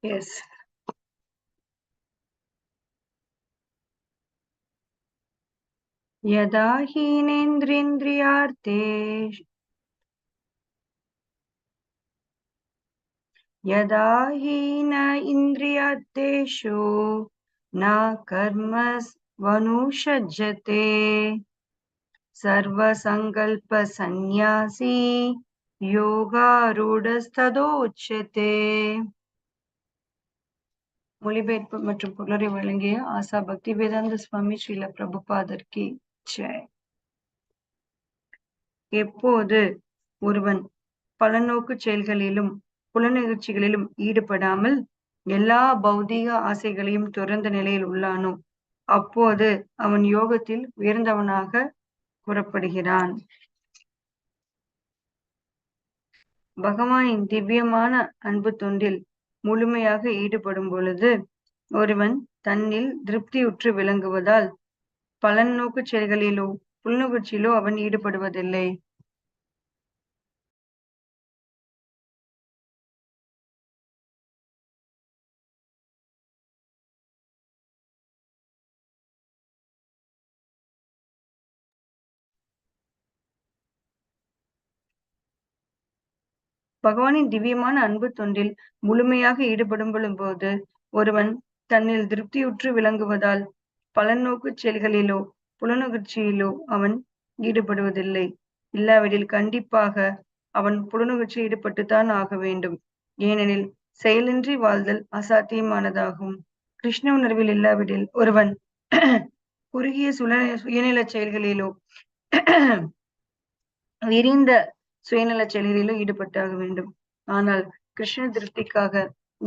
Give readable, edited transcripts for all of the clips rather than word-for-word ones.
Yes. यदा हीनेन्द्रियार्थे यदा हीन इन्द्रियार्थेषु न कर्मवनुषज्जते सर्वसङ्कल्पसन्न्यासी योगारूढस्तदोच्यते. மொழிபெயர்ப்பு மற்றும் பொருளுரை வழங்கிய ஆசா பக்திவேதாந்த சுவாமி ஸ்ரீல பிரபுபாதர்க்கு ஜெய். எப்போது ஒருவன் பலநோக்கு செயல்களிலும் புலநிகழ்ச்சிகளிலும் ஈடுபடாமல் எல்லா பௌதீக ஆசைகளையும் துறந்த நிலையில் உள்ளானோ அப்போது அவன் யோகத்தில் உயர்ந்தவனாக கூறப்படுகிறான். பகவானின் திவ்யமான அன்பு தொண்டில் முழுமையாக ஈடுபடும் பொழுது ஒருவன் தன்னில் திருப்தியுற்று விளங்குவதால் பலன் நோக்கு செயல்களிலோ புலனுணர்ச்சியிலோ அவன் ஈடுபடுவதில்லை. பகவானின் திவ்யமான அன்பு தொண்டில் முழுமையாக ஈடுபடும் போது ஒருவன் தன்னில் திருப்தியுற்று விளங்குவதால் பலன் நோக்கு செயல்களிலோ புலனுணர்ச்சியிலோ அவன் ஈடுபடுவதில்லை. இல்லாவிடில் கண்டிப்பாக அவன் புலனுணர்ச்சியில் ஈடுபட்டுத்தான் ஆக வேண்டும். ஏனெனில் செயலின்றி வாழ்தல் அசாத்தியமானதாகும். கிருஷ்ண உணர்வில் இல்லாவிடில் ஒருவன் குறுகிய சுயநல செயல்களிலோ விரிந்த சுயநல செயல்களிலோ ஈடுபட்டாக வேண்டும். ஆனால் கிருஷ்ண திருப்திக்காக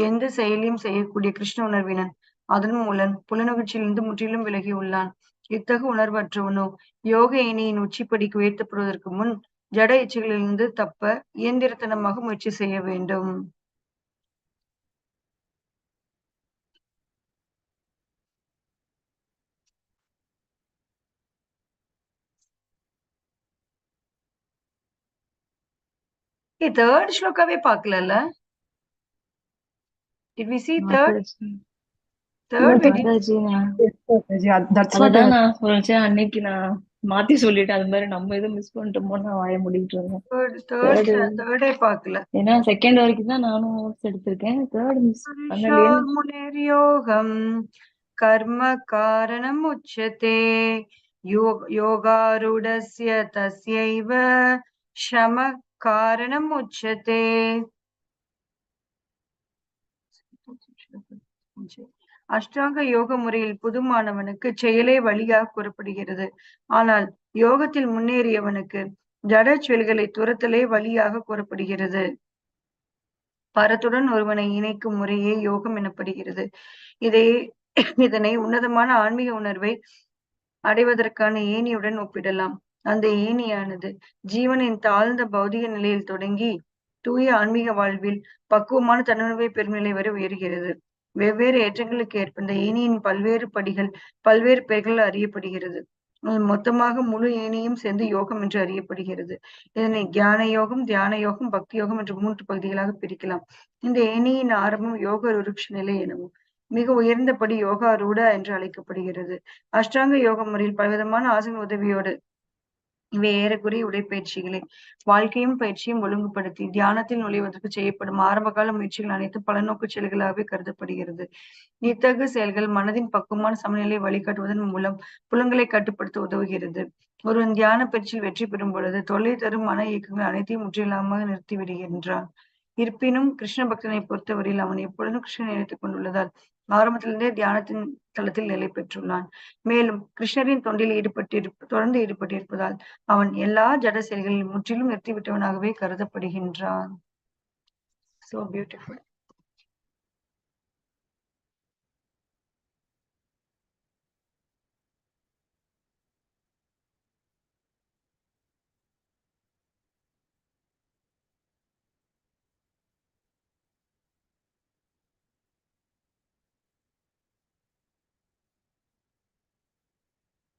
எந்த செயலையும் செய்யக்கூடிய கிருஷ்ண உணர்வினன் அதன் மூலம் புலனுணர்ச்சியிலிருந்து முற்றிலும் விலகி உள்ளான். இத்தகு உணர்வற்றவனோ யோக ஏணியின் உச்சிப்படிக்கு உயர்த்தப்படுவதற்கு முன் ஜட இச்சைகளிலிருந்து தப்ப இயந்திரத்தனமாக முயற்சி செய்ய வேண்டும். தேர்ட் ஸ்லோகாவே பார்க்கல. Did we see third? அதுதான் நான் சொல்லிச்சேன் அன்னைக்கு நான் மாத்தி சொல்லிட்டேன். அது மாதிரி நம்ம எதுவும் மிஸ் பண்ணிட்டோமோ நான் வாய முடிக்கிட்டு இருந்தேன். தேர்டே பார்க்கல. ஏன்னா செகண்ட் வரைக்கும் தான் நானும் நோட்ஸ் எடுத்திருக்கேன். தேர்ட் மிஸ் பண்ணலையே. முனிர்யோகம் கர்ம காரணம் உச்சதே யோகாரூடஸ்ய தஸ்யைவ ஷம காரணம் உச்சதே. அஷ்டாங்க யோக முறையில் புதுமானவனுக்கு செயலே வழியாக கூறப்படுகிறது. ஆனால் யோகத்தில் முன்னேறியவனுக்கு ஜட செயல்களை துரத்தலே வழியாக கூறப்படுகிறது. பரத்துடன் ஒருவனை இணைக்கும் முறையே யோகம் எனப்படுகிறது. இதனை உன்னதமான ஆன்மீக உணர்வை அடைவதற்கான ஏணியுடன் ஒப்பிடலாம். அந்த ஏணியானது ஜீவனின் தாழ்ந்த பௌதிக நிலையில் தொடங்கி தூய ஆன்மீக வாழ்வில் பக்குவமான தன்னுணர்வை பெறும் நிலை வரை உயர்கிறது. வெவ்வேறு ஏற்றங்களுக்கு ஏற்ப இந்த ஏணியின் பல்வேறு படிகள் பல்வேறு பெயர்கள் அறியப்படுகிறது. மொத்தமாக முழு ஏணியும் சேர்ந்து யோகம் என்று அறியப்படுகிறது. இதனை ஞான யோகம், தியான யோகம், பக்தி யோகம் என்று 3 பகுதிகளாக பிரிக்கலாம். இந்த ஏணியின் ஆரம்பம் யோக ருருக்ஷ நிலை எனவும் மிக உயர்ந்தபடி யோகாரூட என்று அழைக்கப்படுகிறது. அஷ்டாங்க யோக முறையில் பலவிதமான ஆசன உதவியோடு இவை ஏறக்குறைய உடற்பயிற்சிகளே. வாழ்க்கையும் பயிற்சியும் ஒழுங்குபடுத்தி தியானத்தில் நுழைவதற்கு செய்யப்படும் ஆரம்பகால முயற்சிகள் அனைத்தும் பலநோக்கு செயல்களாகவே கருதப்படுகிறது. இத்தகு செயல்கள் மனதின் பக்குவமான சமநிலையை வழிகாட்டுவதன் மூலம் புலன்களை கட்டுப்படுத்த உதவுகிறது. ஒருவன் தியான பயிற்சியில் வெற்றி பெறும் பொழுது தொல்லை தரும் மன இயக்கங்கள் அனைத்தையும் முற்றிலுமாக நிறுத்திவிடுகின்றான். இருப்பினும் கிருஷ்ண பக்தனை பொறுத்தவரையில் அவன் எப்பொழுதும் கிருஷ்ணனை நினைத்துக் கொண்டுள்ளதால் ஆரம்பத்திலிருந்தே தியானத்தின் தளத்தில் நிலை பெற்றுள்ளான். மேலும் கிருஷ்ணரின் தொண்டில் தொடர்ந்து ஈடுபட்டிருப்பதால் அவன் எல்லா ஜட செயல்களிலும் முற்றிலும் நிறுத்திவிட்டவனாகவே கருதப்படுகின்றான். So beautiful.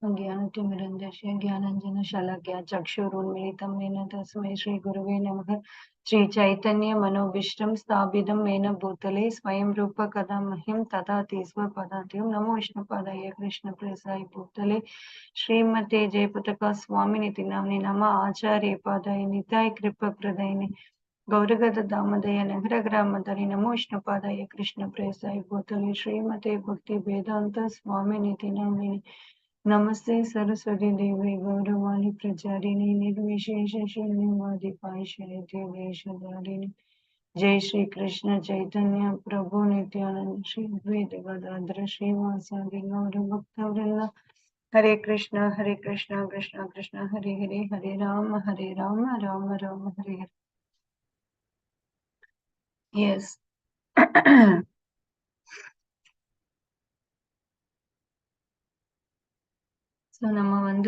ज्ञानतिमिरन्धस्य ज्ञानाञ्जनशलाकया चक्षुरुन्मीलितं येन तस्मै श्रीगुरुवे नमः। श्रीचैतन्यमनोभीष्टं स्थापितं येन भूतले स्वयं रूप कदा मह्यं ददाति स्वपदान्तिकं। नमो विष्णुपादाय कृष्णप्रेसाय भूतले श्रीमते जयपताका स्वामिनिति नाम्ने नमः। आचार्यपादाय निताय कृपाप्रदायिने गौरगदामदय नगरग्रामदरि नमो विष्णुपादाय कृष्णप्रेसाय भूतले श्रीमते भक्ति वेदांत स्वामिनिति नाम्ने नमस्ते सरस्वती देवी गौरवाणी प्रचारिणी निर्विशेष शून्यवादी पाशयते देशधारिणी। जय श्री कृष्ण चैतन्य प्रभु नित्यानंद श्री अद्वैत गदाधर श्रीवासादि गौर भक्त वृंद। हरे कृष्ण कृष्ण कृष्ण हरे हरे, हरे राम राम राम हरे हरे। Yes. So நம்ம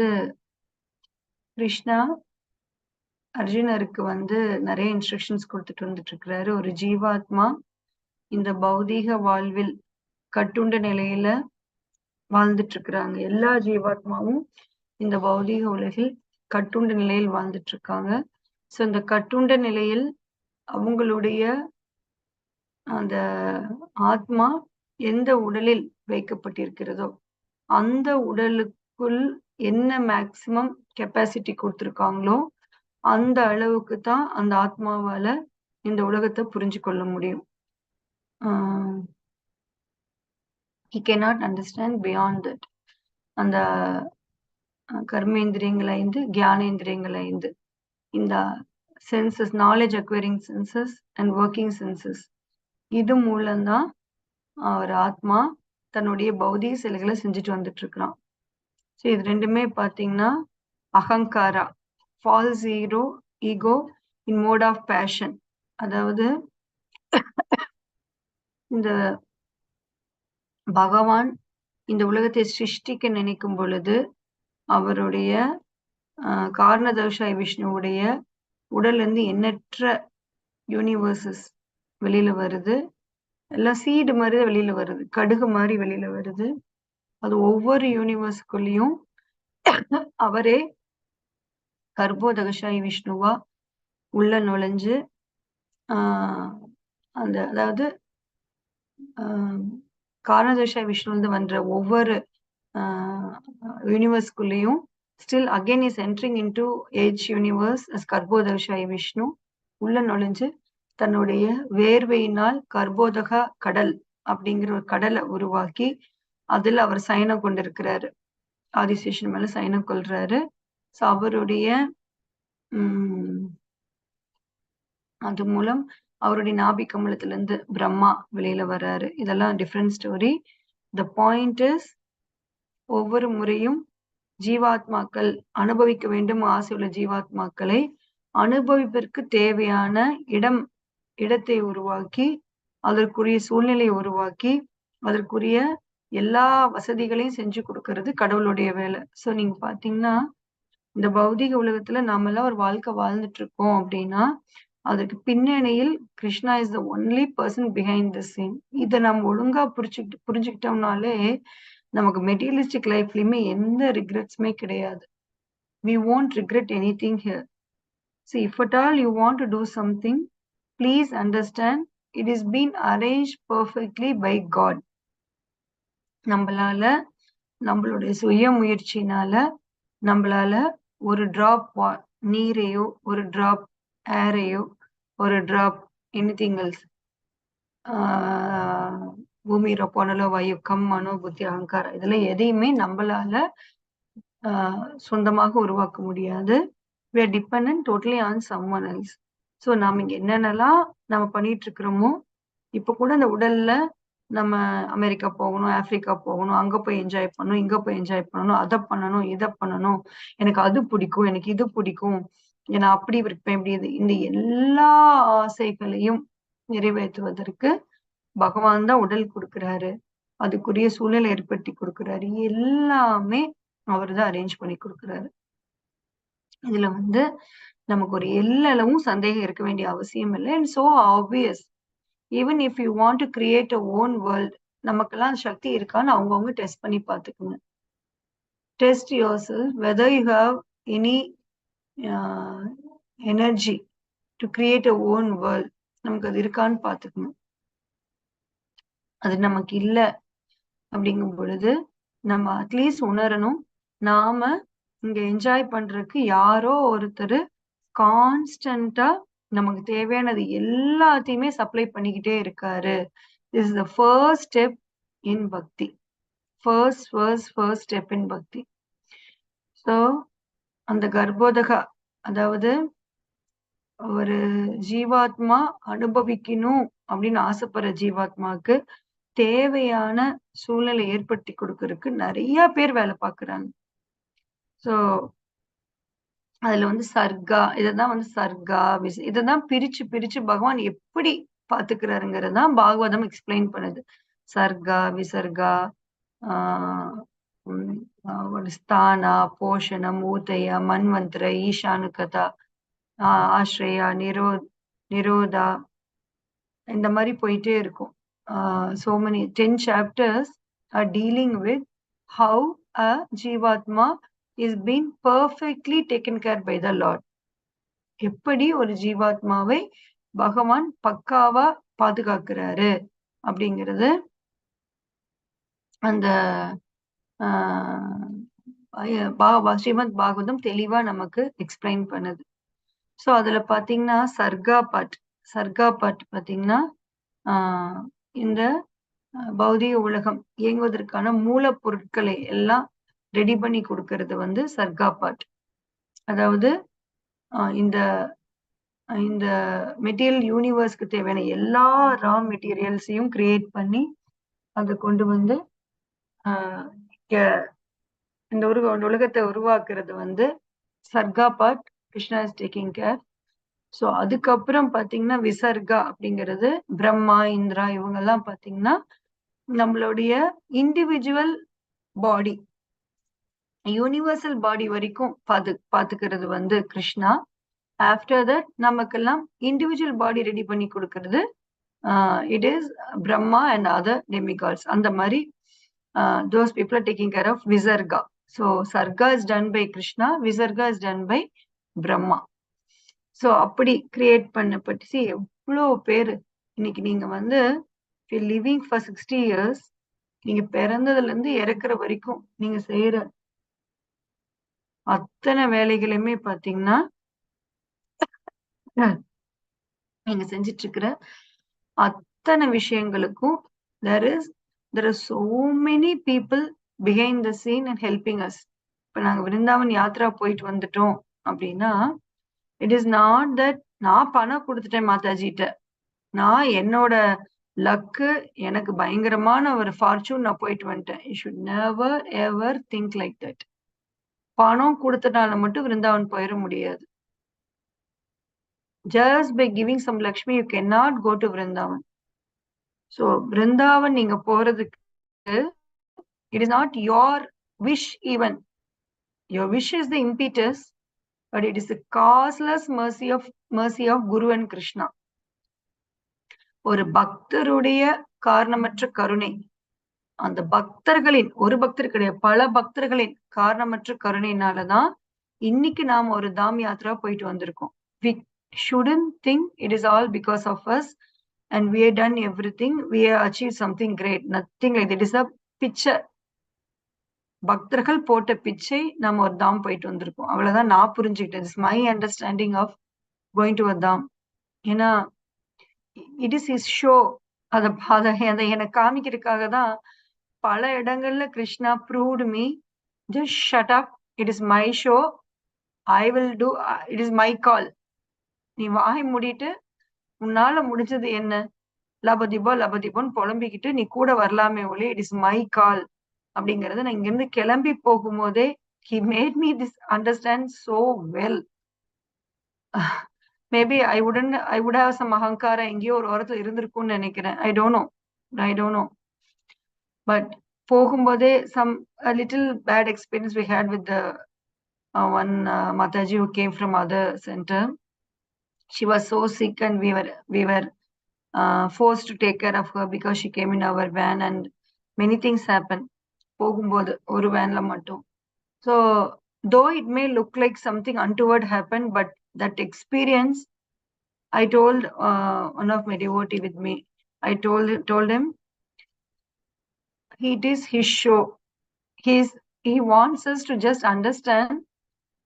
கிருஷ்ணா அர்ஜுனருக்கு நிறைய இன்ஸ்ட்ரக்ஷன்ஸ் கொடுத்துட்டு வந்துட்டு இருக்கிறாரு. ஒரு ஜீவாத்மா இந்த பௌதீக வாழ்வில் கட்டுண்ட நிலையில வாழ்ந்துட்டு இருக்கிறாங்க. எல்லா ஜீவாத்மாவும் இந்த பௌதீக உலகில் கட்டுண்ட நிலையில் வாழ்ந்துட்டு இருக்காங்க. ஸோ இந்த கட்டுண்ட நிலையில் அவங்களுடைய அந்த ஆத்மா எந்த உடலில் வைக்கப்பட்டிருக்கிறதோ அந்த உடலுக்குள் என்ன மேக்சிமம் கெப்பாசிட்டி கொடுத்துருக்காங்களோ அந்த அளவுக்கு தான் அந்த ஆத்மாவால இந்த உலகத்தை புரிஞ்சு கொள்ள முடியும். he cannot understand beyond that. அந்த கர்மேந்திரியங்கள் 5, ஞானேந்திரியங்கள் 5, இந்த senses, knowledge acquiring senses and working senses, இது மூலம்தான் ஒரு ஆத்மா தன்னுடைய பௌதிக செயல்களை செஞ்சுட்டு வந்துட்டு இருக்கிறான். ஸோ இது ரெண்டுமே பார்த்தீங்கன்னா அகங்காரா, false ego in mode of passion. அதாவது இந்த பகவான் இந்த உலகத்தை சிருஷ்டிக்க நினைக்கும் பொழுது அவருடைய காரணதோஷாய் விஷ்ணுவுடைய உடல்ல இருந்து எண்ணற்ற யூனிவர்சஸ் வெளியில வருது. எல்லாம் சீடு மாதிரி வெளியில வருது, கடுகு மாதிரி வெளியில வருது. அது ஒவ்வொரு யூனிவர்ஸுக்குள்ளேயும் அவரே கர்ப்போதகசாயி விஷ்ணுவா உள்ள நுழைஞ்சு அந்த அதாவது காரணதோஷாய் விஷ்ணு வந்த ஒவ்வொரு யூனிவர்ஸ்குள்ளேயும் still again is entering in to each universe as Garbhodakashayi Vishnu உள்ள நுழைஞ்சு தன்னுடைய வேர்வையினால் கர்ப்போதகா கடல் அப்படிங்கிற ஒரு கடலை உருவாக்கி அதுல அவர் சயனம் கொண்டிருக்கிறாரு. ஆதிசேஷன் மேல சயனம் கொள்றாரு. ஸோ அவருடைய அது மூலம் அவருடைய நாபி கமலத்துல இருந்து பிரம்மா வெளியில வர்றாரு. இதெல்லாம் different story. The point is, ஒவ்வொரு முறையும் ஜீவாத்மாக்கள் அனுபவிக்க வேண்டும் ஆசையுள்ள ஜீவாத்மாக்களை அனுபவிப்பதற்கு தேவையான இடத்தை உருவாக்கி, அதற்குரிய சூழ்நிலையை உருவாக்கி, அதற்குரிய எல்லா வசதிகளையும் செஞ்சு கொடுக்கறது கடவுளுடைய வேலை. ஸோ நீங்க பாத்தீங்கன்னா இந்த பௌதிக உலகத்துல நாம எல்லாம் ஒரு வாழ்க்கை வாழ்ந்துட்டு இருக்கோம் அப்படின்னா அதுக்கு பின்னணியில் Krishna is the only person behind the scene. இதை நம்ம ஒழுங்கா புரிஞ்சுக்கிட்டோம்னாலே நமக்கு மெட்டீரியலிஸ்டிக் லைஃப்லயுமே எந்த ரிக்ரெட்ஸுமே கிடையாது. we won't regret anything here. See, if at all you want to do something, please understand it is been arranged perfectly by God. நம்மளால நம்மளுடைய சுய முயற்சினால நம்மளால ஒரு டிராப் நீரையோ, ஒரு டிராப் ஏரையோ, ஒரு டிராப் எனிதிங் எல்ஸ், பூமி ரொப்போனலோ வாயு கம் மனோ புத்தி அகங்காரம், இதெல்லாம் எதையுமே நம்மளால சொந்தமாக உருவாக்க முடியாது. we are dependent totally on someone else. So நாம இங்க என்னென்னலாம் நம்ம பண்ணிட்டு இருக்கிறோமோ, இப்ப கூட இந்த உடல்ல நம்ம அமெரிக்கா போகணும், ஆப்பிரிக்கா போகணும், அங்க போய் என்ஜாய் பண்ணணும், இங்க போய் என்ஜாய் பண்ணணும், அதை பண்ணணும், இதை பண்ணணும், எனக்கு அது பிடிக்கும், எனக்கு இது பிடிக்கும், ஏன்னா அப்படி இருப்பேன், இப்படி இந்த எல்லா ஆசைகளையும் நிறைவேற்றுவதற்கு பகவான் தான் உடல் கொடுக்கிறாரு, அதுக்குரிய சூழ்நிலை ஏற்படுத்தி கொடுக்கிறாரு, எல்லாமே அவர் தான் அரேஞ்ச் பண்ணி கொடுக்கிறாரு. இதுல நமக்கு ஒரு எல்லளவும் சந்தேகம் இருக்க வேண்டிய அவசியம் இல்லை. And so obvious, even if you want to create a own world, நமக்கெல்லாம் சக்தி இருக்கான்னு அவங்கவுங்க டெஸ்ட் பண்ணி பார்த்துக்குங்க. test yourself whether you have any energy to create a own world. நமக்கு அது இருக்கான்னு பார்த்துக்கணும். அது நமக்கு இல்ல அப்படிங்கும் பொழுது நம்ம அட்லீஸ்ட் உணரணும், நாம இங்க என்ஜாய் பண்றதுக்கு யாரோ ஒருத்தர் கான்ஸ்டன்டா நமக்கு தேவையானது எல்லாத்தையுமே சப்ளை பண்ணிக்கிட்டே இருக்காரு. This is the first step in bhakti. First step in பக்தி. ஸோ அந்த கர்ப்போதகா, அதாவது ஒரு ஜீவாத்மா அனுபவிக்கணும் அப்படின்னு ஆசைப்படுற ஜீவாத்மாவுக்கு தேவையான சூழ்நிலை ஏற்படுத்தி கொடுக்கறதுக்கு நிறைய பேர் வேலை பார்க்கறாங்க. ஸோ அதுல வந்து சர்க்கா, இததான் வந்து சர்க்கா இததான் பிரிச்சு பகவான் எப்படி பாத்துக்கிறாருங்கிறது தான் பாகவதம் எக்ஸ்பிளைன் பண்ணுது. சர்க்கா, விசர்கா, ஸ்தானா, போஷணம், ஊதய, மன்வந்திர, ஈசானுகதா, ஆஸ்ரயா, நிரோதா, இந்த மாதிரி போயிட்டே இருக்கும். so many 10 chapters are dealing with how a jivatma is being perfectly taken care by the Lord. எப்படி ஒரு ஜீவாத்மாவை பகவான் பக்காவா பாதுகாக்கிறாரு அப்படிங்கிறது அந்த ஸ்ரீமத் பாகவதம் தெளிவா நமக்கு எக்ஸ்பிளைன் பண்ணுது. ஸோ அதுல பாத்தீங்கன்னா சர்க்கா பாட் பாத்தீங்கன்னா இந்த பௌதிக உலகம் இயங்குவதற்கான மூலப்பொருட்களை எல்லாம் ரெடி பண்ணி கொடுக்கறது வந்து சர்க்கா பாட். அதாவது இந்த இந்த மெட்டீரியல் யூனிவர்ஸ்க்கு தேவையான எல்லா ரா மெட்டீரியல்ஸையும் கிரியேட் பண்ணி அதை கொண்டு வந்து இந்த உலகத்தை உருவாக்குறது வந்து சர்க்கா பாட். Krishna is taking care. So அதுக்கப்புறம் பாத்தீங்கன்னா விசர்கா அப்படிங்கிறது பிரம்மா, இந்திரா இவங்க எல்லாம் பாத்தீங்கன்னா நம்மளுடைய இண்டிவிஜுவல் பாடி, யூனிவர்சல் பாடி வரைக்கும் பாத்துக்கிறது வந்து கிருஷ்ணா. ஆஃப்டர் தட் நமக்கெல்லாம் இண்டிவிஜுவல் பாடி ரெடி பண்ணி கொடுக்கறது it is Brahma and other demigods. அந்த மாதிரி those people are taking care of விசர்கா. ஸோ சர்கா இஸ் டன் பை கிருஷ்ணா, விசர்கா is done by Brahma. So அப்படி கிரியேட் பண்ணப்பட்டு எவ்வளோ பேரு இன்னைக்கு நீங்க வந்து லிவிங் ஃபார் 60 years, நீங்க பிறந்ததுல இருந்து இறக்குற வரைக்கும் நீங்க செய்யற அத்தனை வேலைகளுமே பாத்தீங்கன்னா நீங்க செஞ்சிட்டு இருக்கிற அத்தனை விஷயங்களுக்கும் there are so many people behind the scene and helping us. இப்ப நாங்க விருந்தாவன் யாத்ரா போயிட்டு வந்துட்டோம் அப்படின்னா இட் இஸ் நாட் தட் நான் பணம் கொடுத்துட்டேன் மாதாஜிட்ட, நான் என்னோட லக்கு எனக்கு பயங்கரமான ஒரு ஃபார்ச்சூன் நான் போயிட்டு வந்துட்டேன். You should never ever think like that. பணம் கொடுத்தனால மட்டும் விருந்தாவன் போயிட முடியாது. just by giving some Lakshmi you cannot go to Vrindavan. So Vrindavan நீங்க போறதுக்கு it is not your wish even. Your wish is the impetus, but it is the causeless mercy of Guru and Krishna. ஒரு பக்தருடைய காரணமற்ற கருணை, அந்த பக்தர்களின், ஒரு பக்தர் கிடையாது பல பக்தர்களின் காரணமற்ற கருணையினாலதான் இன்னைக்கு நாம ஒரு தாம் யாத்ரா போயிட்டு வந்திருக்கோம். We shouldn't think it is all because of us and we have done everything, we have achieved something great. Nothing like that. It is a picture. பக்தர்கள் போட்ட பிச்சை நம்ம ஒரு தாம் போயிட்டு வந்திருக்கோம், அவ்வளவுதான் நான் புரிஞ்சுக்கிட்டேன். It's my understanding of going to a Dham. ஏன்னா இட் இஸ் இஸ் ஷோ. அதை எனக்கு காமிக்கிறதுக்காக தான் பல இடங்கள்ல Krishna proved me just shut up, it is my show, I will do, it is my call. நீ வாய் மூடிட்டு உன்னால முடிஞ்சது என்ன, லபதிபோன்னு புலம்பிக்கிட்டு நீ கூட வரலாமே ஒளி, இட் இஸ் மை கால் அப்படிங்கறது நான் இங்கிருந்து கிளம்பி போகும்போதே he made me this understand so well. Maybe I would have some அகங்காரம் எங்கேயோ ஒரு ஓரத்துல இருந்திருக்கும்னு நினைக்கிறேன். I don't know. But போகும்போதே some a little bad experience we had with the one Mataji who came from other center. She was so sick and we were forced to take care of her because she came in our van and many things happened. போகும்போது ஒரு வேன்ல மட்டும் So though it may look like something untoward happened, but that experience, I told one of my devotee with me, I told him, it is his show. He wants us to just understand,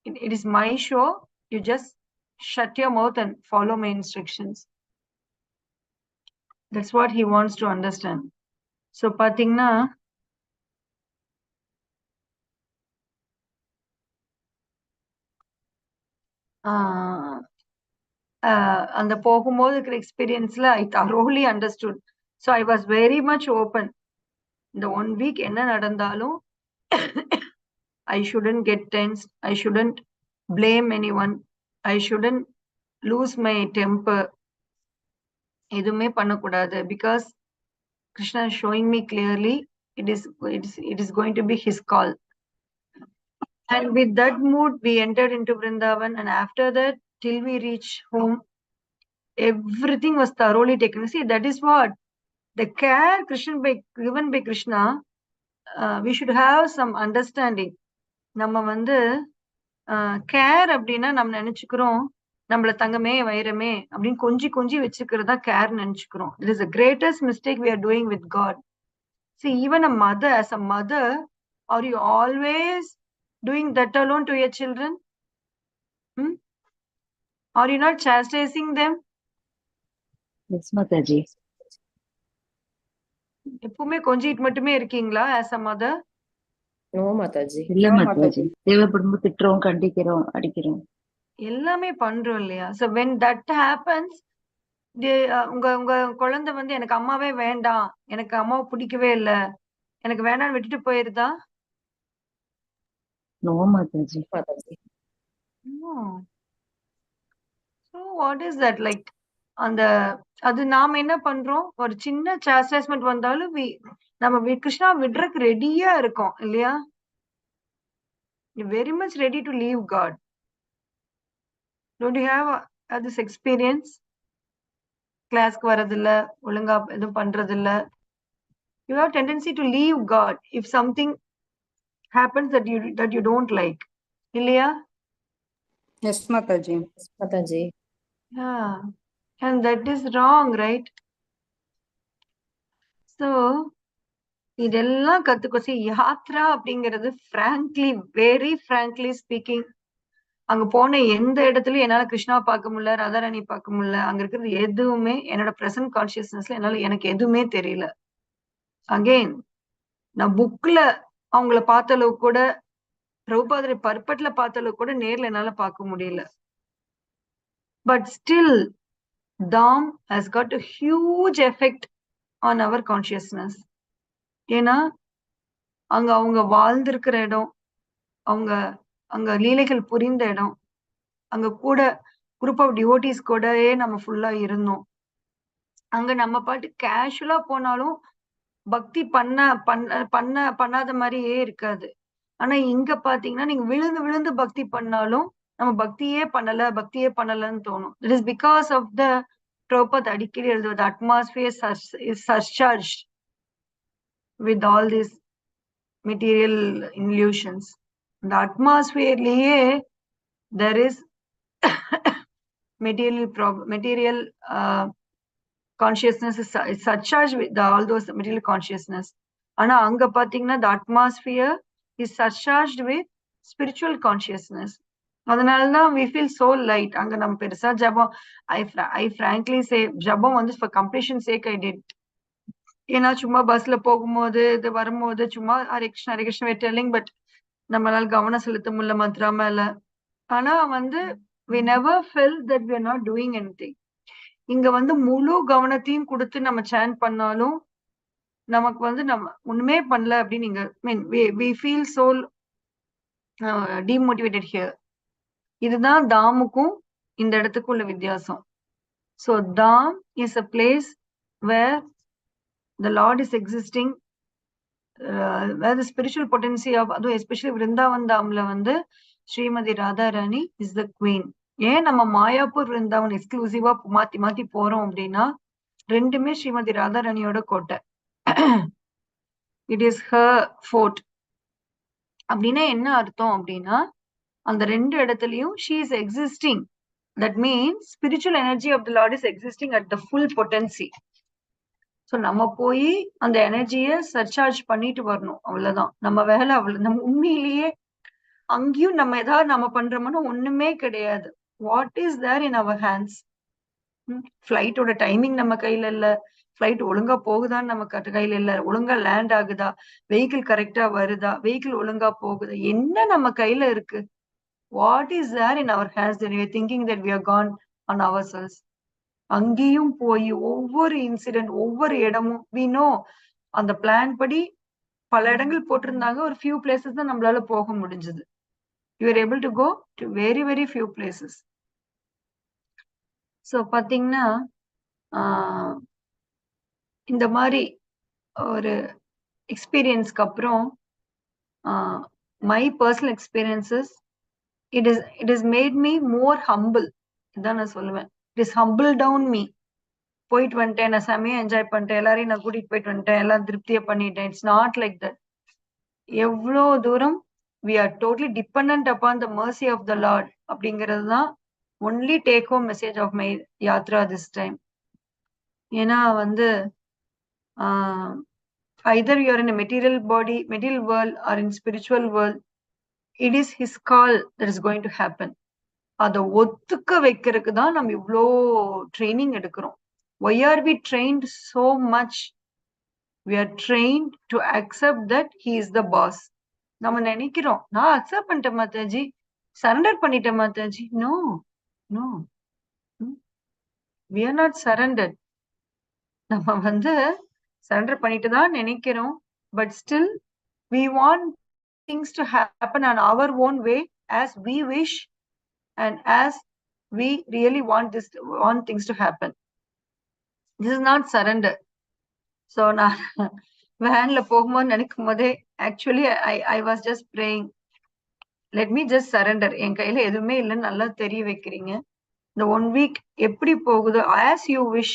it is my show. You just shut your mouth and follow my instructions. That's what he wants to understand. So பாத்தீங்கன்னா அந்த போகும்போது இருக்கிற எக்ஸ்பீரியன்ஸ்ல ஐ thoroughly understood. So I was very much open. இந்த 1 week என்ன நடந்தாலும் I shouldn't get tense. I shouldn't blame anyone. I shouldn't lose my temper. எதுவுமே பண்ணக்கூடாது, because Krishna is showing me clearly it is going to be his call. And with that mood we entered into Vrindavan, and after that till we reach home everything was thoroughly taken. See, that is what the care given by Krishna. We should have some understanding. நம்ம வந்து care அப்படின்னா நம்ம நினைச்சுக்கிறோம் நம்மள தங்கமே வைரமே அப்படின்னு கொஞ்சி கொஞ்சி வச்சுக்கிறதா care நினைச்சுக்கிறோம். It is the greatest mistake we are doing with God. See, even a mother, as a mother, are you always doing that alone to your children? Are you not chastising them? Yes, Mataji. எப்பவுமே கொஞ்சிட்டு மட்டுமே இருக்கீங்களா as a mother? No, Mataji. இல்ல மாதாஜி, தேவைப்படும் திட்டுறோம், கண்டிக்கிறோம், அடிக்கிறோம், எல்லாமே பண்றோம் இல்லையா? So when that happens, உங்க உங்க குழந்தை வந்து எனக்கு அம்மாவே வேண்டாம், எனக்கு அம்மாவை பிடிக்கவே இல்ல, எனக்கு வேணாம்னு விட்டுட்டு போயிருதா? No Mataji. No. So what is that like? அந்த அது நாம என்ன பண்றோம், ஒரு சின்ன சாஸ்டைஸ்மெண்ட் வந்தாலும் நம்ம கிருஷ்ணா விடுறதுக்கு ரெடியா இருக்கோம் இல்லையா? Very much ready to leave God. Don't you have this experience? கிளாஸ்க்கு வரதில்ல, ஒழுங்கா எதுவும் பண்றதில்ல. You have tendency to leave God if something happens that you don't like. இல்லையா? Yes, Mataji. Yes, Mataji. Yeah. And that is wrong, right? So இதெல்லாம் கத்துக்கோ. யாத்ரா அப்படிங்கிறது frankly, very frankly speaking, அங்க போன எந்த இடத்துலயும் என்னால கிருஷ்ணாவை பார்க்க முடியல, ராதாராணி பார்க்க முடியல. அங்க இருக்கிறது எதுவுமே என்னோட பிரசன்ட் கான்சியஸ்னஸ்ல எனக்கு எதுவுமே தெரியல. அகெயின் நான் புக்ல அவங்கள பார்த்த அளவு கூட, பிரபுபாதரை பர்பட்ல பார்த்த அளவு கூட நேர்ல என்னால பார்க்க முடியல. பட் ஸ்டில் தாம் has got a huge effect on our consciousness. ஏன்னா அங்க அவங்க வாழ்ந்திருக்கிற இடம், அவங்க அங்க லீலைகள் புரிந்த இடம், அங்க கூட குரூப் ஆஃப் டிவோட்டிஸ் கூடயே நம்ம ஃபுல்லா இருந்தோம். அங்க நம்ம பாட்டு கேஷுவலா போனாலும் பக்தி பண்ணாத மாதிரியே இருக்காது. ஆனா இங்க பாத்தீங்கன்னா நீங்க விழுந்து விழுந்து பக்தி பண்ணாலும் நம்ம பக்தியே பண்ணலன்னு தோணும். It is because of the Prabhupada அடிக்கடி எழுதுவது, atmosphere is surcharged with all these material illusions. The atmosphere-லயே there is material consciousness is surcharged with all those material consciousness. ஆனா அங்க பாத்தீங்கன்னா the atmosphere is surcharged with spiritual consciousness. அதனாலதான் we feel so light. அங்க நம்ம பெருசா ஜபம், I frankly say ஜபம் வந்து for completion sake I did. ஏன்னா சும்மா பஸ்ல போகும்போது இது வரும்போது சும்மா ஹரே கிருஷ்ணா telling, பட் நம்மளால கவனம் செலுத்த முடியல மந்த்ரா மேல. ஆனா வந்து we never felt that we are not doing anything. இங்க வந்து முழு கவனத்தையும் கொடுத்து நம்ம சேன் பண்ணாலும் நமக்கு வந்து நம்ம ஒண்ணுமே பண்ணல அப்படின்னு நீங்க we feel so demotivated here. இதுதான் தாமுக்கும் இந்த இடத்துக்கும் உள்ள வித்தியாசம். So தாம் is a place where the Lord is existing, where the spiritual potency of, especially Vrindavan தாம்ல வந்து Srimathi Radharani is the queen. ஏன் நம்ம மாயாப்பூர் விருந்தாவன் எக்ஸ்க்ளூசிவா மாத்தி மாத்தி போறோம் அப்படின்னா ரெண்டுமே ஸ்ரீமதி ராதாராணியோட கோட்டை. It is her fort. அப்படின்னா என்ன அர்த்தம் அப்படின்னா, அந்த 2 இடத்துலயும் she is existing. That means spiritual energy of the Lord is existing at the full potency. So நம்ம போய் அந்த எனர்ஜிய சர்சார்ஜ் பண்ணிட்டு வரணும். அவ்வளவுதான். நம்ம வேலை அவ்வளவு. நம்ம உண்மையிலேயே அங்கேயும் நம்ம ஏதாவது நம்ம பண்றோம்னா ஒண்ணுமே கிடையாது. What is there in our hands? ஃபிளைட்டோட டைமிங் நம்ம கையில இல்ல. ஃபிளைட் ஒழுங்கா போகுதான்னு நம்ம கையில இல்ல. ஒழுங்கா லேண்ட் ஆகுதா? வெஹிக்கிள் கரெக்டா வருதா? வெஹிக்கிள் ஒழுங்கா போகுதா? என்ன நம்ம கையில இருக்கு? What is there in our hands that we are thinking that we are gone on ourselves? அங்கேயும் போய் ஒவ்வொரு இன்சிடென்ட், ஒவ்வொரு இடமும் we know அந்த பிளான் படி பல இடங்கள் போட்டிருந்தாங்க. ஒரு few places தான் நம்மளால போக முடிஞ்சது. You are able to go to very very few places. So பாத்தீங்கன்னா இந்த மாதிரி ஒரு எக்ஸ்பீரியன்ஸ்க்கு அப்புறம் my personal experiences it is made me more humble. இதான் நான் சொல்லுவேன். It is humble down me. போயிட்டு வந்துட்டேன், நான் செமையா என்ஜாய் பண்ணிட்டேன், எல்லாரையும் நான் கூட்டிட்டு போயிட்டு வந்துட்டேன், எல்லாம் திருப்தியா பண்ணிட்டேன். It's not like that. எவ்வளோ தூரம் we are totally dependent upon the mercy of the Lord அப்படிங்கிறது தான் only take home message of my yatra this time. ஏன்னா வந்து either you are in a material body, material world, or in spiritual world, it is his call that is going to happen. அதை ஒத்துக்க வைக்கிறதுக்கு தான் நம்ம இவ்வளோ ட்ரைனிங் எடுக்கிறோம். Why are we trained so much? We are trained to accept that he is the boss. நம்ம நினைக்கிறோம், நான் அக்செப்ட் பண்ணிட்டேன் மாதாஜி, சரண்டர் பண்ணிட்டேன் Mataji. No no, we are not surrendered. நம்ம வந்து சரண்டர் பண்ணிட்டு தான் நினைக்கிறோம். But still we want things to happen on our own way, as we wish and as we really want things to happen. This is not surrender. So நான் வேன்ல போகும்போது நினைக்கும் போதே actually I was just praying, let me just surrender. என் கையில எதுவுமே இல்லைன்னு நல்லா தெரிய வைக்கிறீங்க. இந்த 1 வீக் எப்படி போகுதோ, as you wish,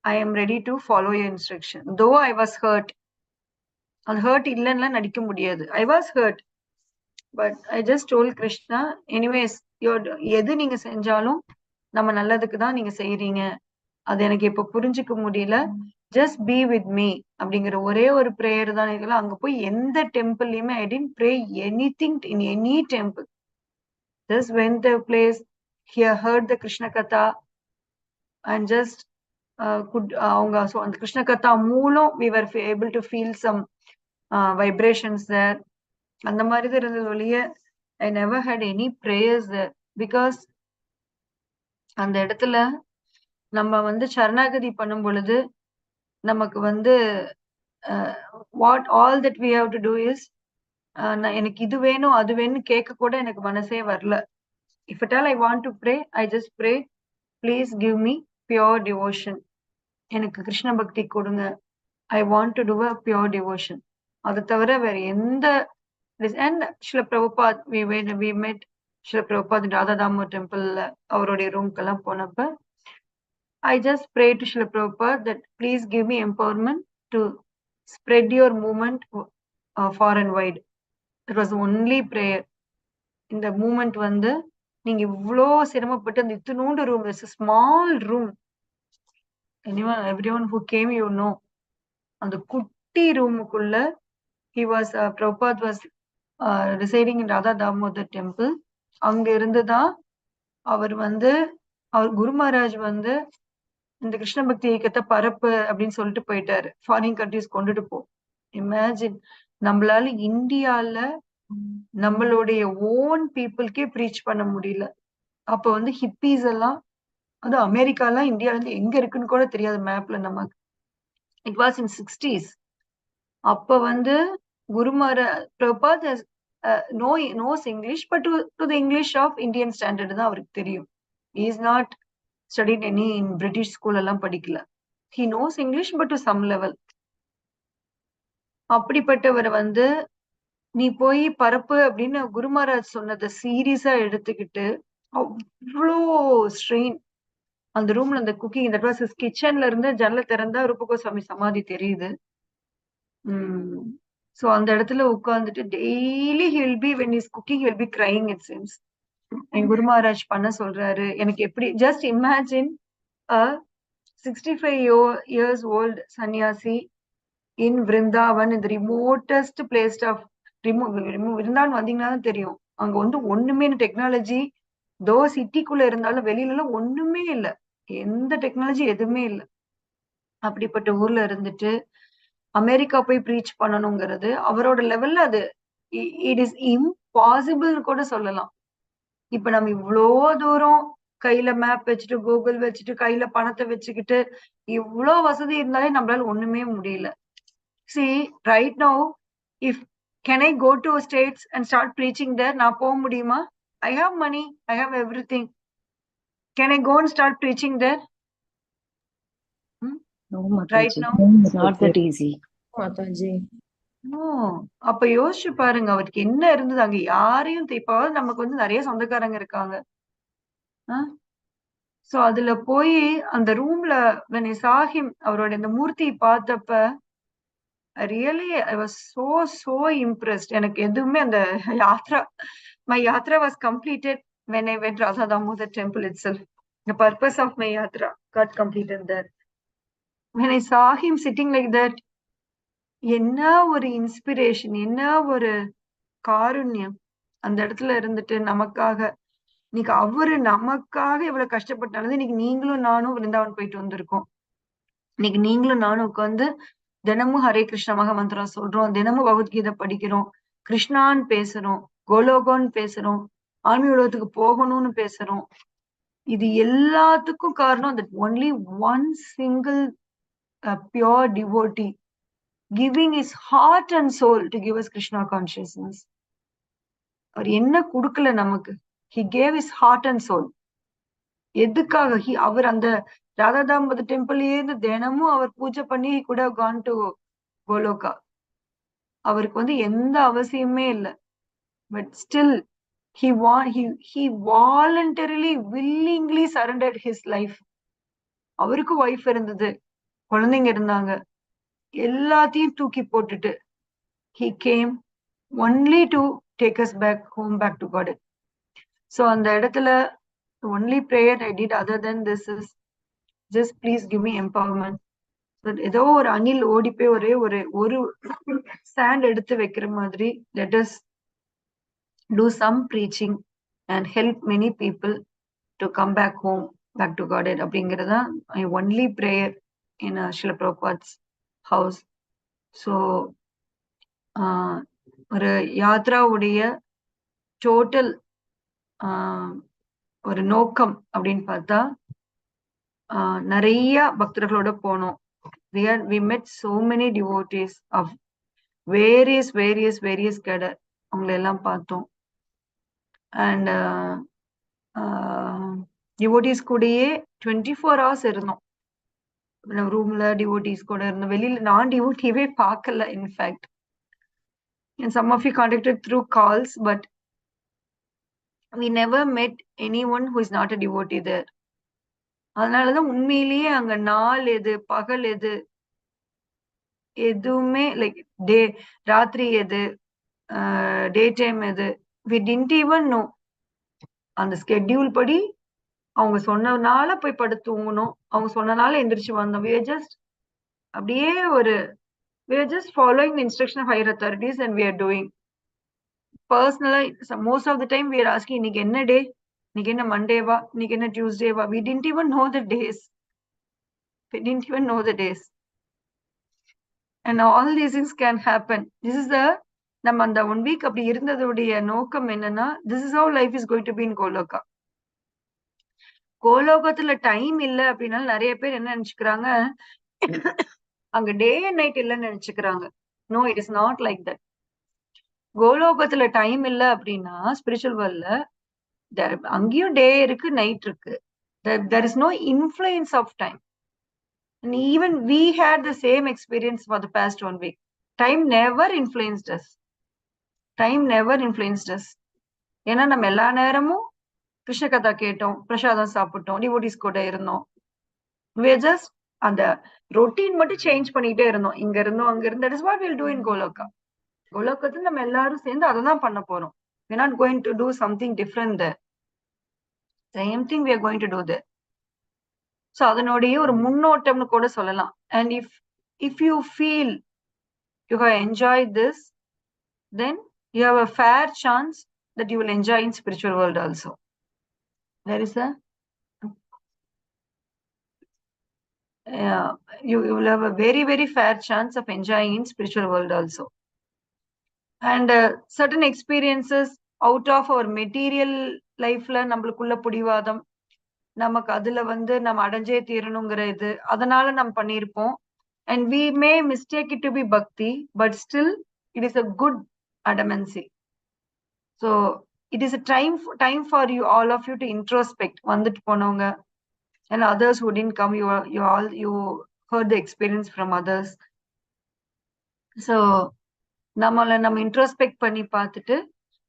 I am ready to follow your instruction. Though I was hurt. அந்த ஹர்ட் இல்லைன்னா நடிக்க முடியாது. I was hurt, but I just told Krishna, anyways எது நீங்க செஞ்சாலும் நம்ம நல்லதுக்கு தான் நீங்க செய்யறீங்க. அது எனக்கு இப்ப புரிஞ்சுக்க முடியல. ஜஸ்ட் பி வித் மீ அப்படிங்கிற ஒரே ஒரு ப்ரேயர் தான் இருக்கலாம். அங்க போய் எந்த டெம்பிள்லயுமே I didn't pray anything in any temple. Just went the place, here heard the Krishna katha and just அவங்க அந்த கிருஷ்ண கதா மூலம் we were able to feel some vibrations there. அந்த மாதிரி தான் இருந்தது ஒழிய I never had any prayers there. Because அந்த இடத்துல நம்ம வந்து சரணாகதி பண்ணும் பொழுது நமக்கு வந்து what all that we have to do is, எனக்கு இது வேணும் அது வேணும் கேட்க கூட எனக்கு மனசே வரல. If at all I want to pray, I just pray, please give me pure devotion. எனக்கு கிருஷ்ண பக்தி கொடுங்க. I want to do a pure devotion. அது தவிர வேற எந்த and Srila Prabhupada, we met Srila Prabhupada in Radha Damodar temple, அவருடைய ரூம்க்கெல்லாம் போனப்ப I just prayed to Srila Prabhupada that please give me empowerment to spread your movement far and wide. It was the only prayer. இந்த moment வந்து நீங்க இவ்வளோ சிரமப்பட்டு அந்த இத்தினூண்டு room, it's a small room. Everyone who came, you know, அந்த குட்டி ரூமுக்குள்ள Prabhupada was residing in Radha Damodar temple. அங்க இருந்துதான் அவர் குரு மகாராஜ் இந்த கிருஷ்ண பக்தி இயக்கத்தை பரப்பு அப்படின்னு சொல்லிட்டு போயிட்டாரு. ஃபாரின் கண்ட்ரிஸ் கொண்டுட்டு போ. இமேஜின், நம்மளால இந்தியால நம்மளுடைய ஓன் பீப்புளுக்கே ப்ரீச் பண்ண முடியல. அப்ப ஹிப்பீஸ் எல்லாம் அமெரிக்காலாம் இந்தியால இருந்து எங்க இருக்குன்னு கூட தெரியாது மேப்ல நமக்கு. It was in 60s. அப்ப குரு Maharaj Prabhat knows English, but to the English of Indian standard தான் அவருக்கு தெரியும். He is not studied any in British school எல்லாம் படிக்கல. He knows English, but to some level. அப்படிப்பட்டவர் நீ போய் பரப்பு அப்படின்னு குரு மகாராஜ் சொன்னதை சீரியஸா எடுத்துக்கிட்டு அவ்வளோ ஸ்ட்ரெயின். அந்த ரூம்ல அந்த குக்கிங், தட் வாஸ் ஹிஸ் கிச்சன்ல இருந்து ஜன்னல திறந்தா ரூப கோஸ்வாமி சமாதி தெரியுது. சோ அந்த இடத்துல உட்கார்ந்துட்டு daily he'll be when is cooking he'll be crying it seems. என் குரு மகாராஜ் பண்ண சொல்றாரு. எனக்கு எப்படி just imagine a 65 years old sannyasi in Vrindavan, in the remotest place of Vrindavan வந்தீங்கன்னா தான் தெரியும். அங்க வந்து ஒண்ணுமே டெக்னாலஜி தோ சிட்டிக்குள்ள இருந்தாலும் வெளியில எல்லாம் ஒண்ணுமே இல்ல. எந்த டெக்னாலஜி எதுவுமே இல்ல. அப்படிப்பட்ட ஊர்ல இருந்துட்டு அமெரிக்கா போய் ப்ரீச் பண்ணணுங்கிறது அவரோட லெவல்ல அது இட் இஸ் இம்பாசிபிள்னு கூட சொல்லலாம். இப்ப நம்ம இவ்ளோ தூரம் கையில மேப் வச்சுட்டு கூகுள் வச்சுட்டு கையில பணத்தை வச்சுக்கிட்டு இவ்ளோ வசதி இருந்தாலே நம்மளால ஒண்ணுமே முடியல. See, right now, if can I go to states and start preaching there? நான் போக முடியுமா? I have money, I have everything. Can I go and start preaching there? No, Right Mataji. now? It's not that easy. Mataji. No. அப்ப யோசிச்சு பாருங்க அவருக்கு என்ன இருந்தது அங்க யாரையும் இப்ப நமக்கு வந்து நிறைய சொந்தக்காரங்க இருக்காங்க. சோ அதுல போய் அந்த ரூம்ல when I saw him அவரோட இந்த மூர்த்தி பார்த்தப்ப really I was so impressed. எனக்கு எதுவுமே அந்த Yatra my yatra was completed when I went Radha Damodar temple itself. The purpose of my yatra got completed there. When I saw him sitting like that, என்ன ஒரு inspiration, என்ன ஒரு காருண்யம் அந்த இடத்துல இருந்துட்டு நமக்காக. இன்னைக்கு அவரு நமக்காக இவ்வளவு கஷ்டப்பட்டாலும் இன்னைக்கு நீங்களும் நானும் விருந்தாவன் போயிட்டு வந்திருக்கோம். இன்னைக்கு நீங்களும் நானும் உட்காந்து தினமும் ஹரே கிருஷ்ண மகா மந்திரம் சொல்றோம், தினமும் பகவத்கீதை படிக்கிறோம், கிருஷ்ணான்னு பேசுறோம், கோலோகோன்னு பேசுறோம், ஆன்மீக உலகத்துக்கு போகணும்னு பேசுறோம். இது எல்லாத்துக்கும் காரணம் that only one single pure devotee giving his heart and soul to give us Krishna consciousness. அவர் என்ன கொடுக்கல நமக்கு? He gave his heart and soul. எதுக்காக? அவர் அந்த ராதாதாம்பது டெம்பிள்லயே தினமும் அவர் பூஜை பண்ணி he could have gone to கோலோகா. அவருக்கு வந்து எந்த அவசியமே இல்லை. But still he voluntarily willingly surrendered his life. அவருக்கு ஒய்ஃப் இருந்தது, குழந்தைங்க இருந்தாங்க, எல்லாத்தையும் தூக்கி போட்டுட்டு he came only to take us back home, back to God. So அந்த இடத்துல the only prayer I did other than this is just please give me empowerment. ஏதோ ஒரு அணில் ஓடி போய் ஒரு சாண்ட் எடுத்து வைக்கிற மாதிரி let us do some preaching and help many people to come back home, back to Godhead. அப்படிங்கிறதா my only prayer in Srila Prabhupada's house. So ஒரு யாத்ராவுடைய டோட்டல் ஒரு நோக்கம் அப்படின்னு பார்த்தா நிறைய பக்தர்களோட போனோம். We met so many devotees of various cadre. அவங்களை எல்லாம் பார்த்தோம். அண்ட் டிவோட்டிஸ் கூடயே 24 hours இருந்தோம். ரூம்ல டிவோட்டிஸ் கூட இருந்தோம். வெளியில நான் டிவோட்டிவே பார்க்கல in fact. And some of you contacted through calls, but we never met anyone who is not a devotee there. அதனாலதான் உண்மையிலேயே அங்க நாள் எது பகல் எது எதுவுமே லைக் ராத்திரி எது டே டைம் எது we didn't even know. அந்த ஸ்கெட்யூல் படி அவங்க சொன்னனால போய் படுத்து தூங்கணும், அவங்க சொன்னனால எந்திரிச்சு வந்தோம். we are just அப்படியே we are just following the instruction of higher authorities and we are doing. Personally, most of the time we are asking, இன்னைக்கு என்ன டே, இன்னைக்கு என்ன மண்டேவா, இன்னைக்கு என்ன டியூஸ்டேவா. we didn't even know the days. And all these things can happen. This is நம்ம அந்த 1 week அப்படி இருந்ததுடைய நோக்கம் என்னன்னா, this is how life is going to be in Goloka. கோலோகத்துல டைம் இல்ல அப்படின்னா நிறைய பேர் என்ன நினைச்சுக்கிறாங்க, அங்க டே அண்ட் நைட் இல்லைன்னு நினைச்சுக்கிறாங்க. No, it is not like that. கோலோகத்துல டைம் இல்ல அப்படின்னா ஸ்பிரிச்சுவல் வேர்ல்ட்ல அங்கேயும் டே இருக்கு, நைட் இருக்கு. there is no influence of time. And even we had the same experience for the past 1 week. Time never influenced us. ஏன்னா நம்ம எல்லா நேரமும் கிருஷ்ண கதா கேட்டோம், பிரசாதம் சாப்பிட்டோம், டிவோட்டிஸ் கூட இருந்தோம். we are just அந்த ரொட்டீன் மட்டும் சேஞ்ச் பண்ணிட்டே இருந்தோம். இங்க இருந்தோம் அங்க இருந்தோம். That is what we'll do in Goloka. கோலோகத்துல நம்ம எல்லாரும் சேர்ந்து அதை தான் பண்ண போறோம். we're not going to do something different there. Same thing we are going to do there. So அதனுடைய ஒரு முன்னோட்டம்னு கூட சொல்லலாம். And if you feel you have enjoyed this, then you have a fair chance that you will enjoy in spiritual world also. There is a you will have a very, very fair chance of enjoying in spiritual world also. And certain experiences out of our material lifeல நம்மளுக்குள்ள பிடிவாதம், நமக்கு அதுல வந்து நம்ம அடைஞ்சே தீரணுங்கிற இது, அதனால நம்ம பண்ணியிருப்போம். And we may mistake it to be bhakti, but still it is a good adamancy. So it is a time for you, all of you, to introspect. வந்துட்டு போனவங்க and others who didn't come, you heard the experience from others. So நம்ம introspect பண்ணி பார்த்துட்டு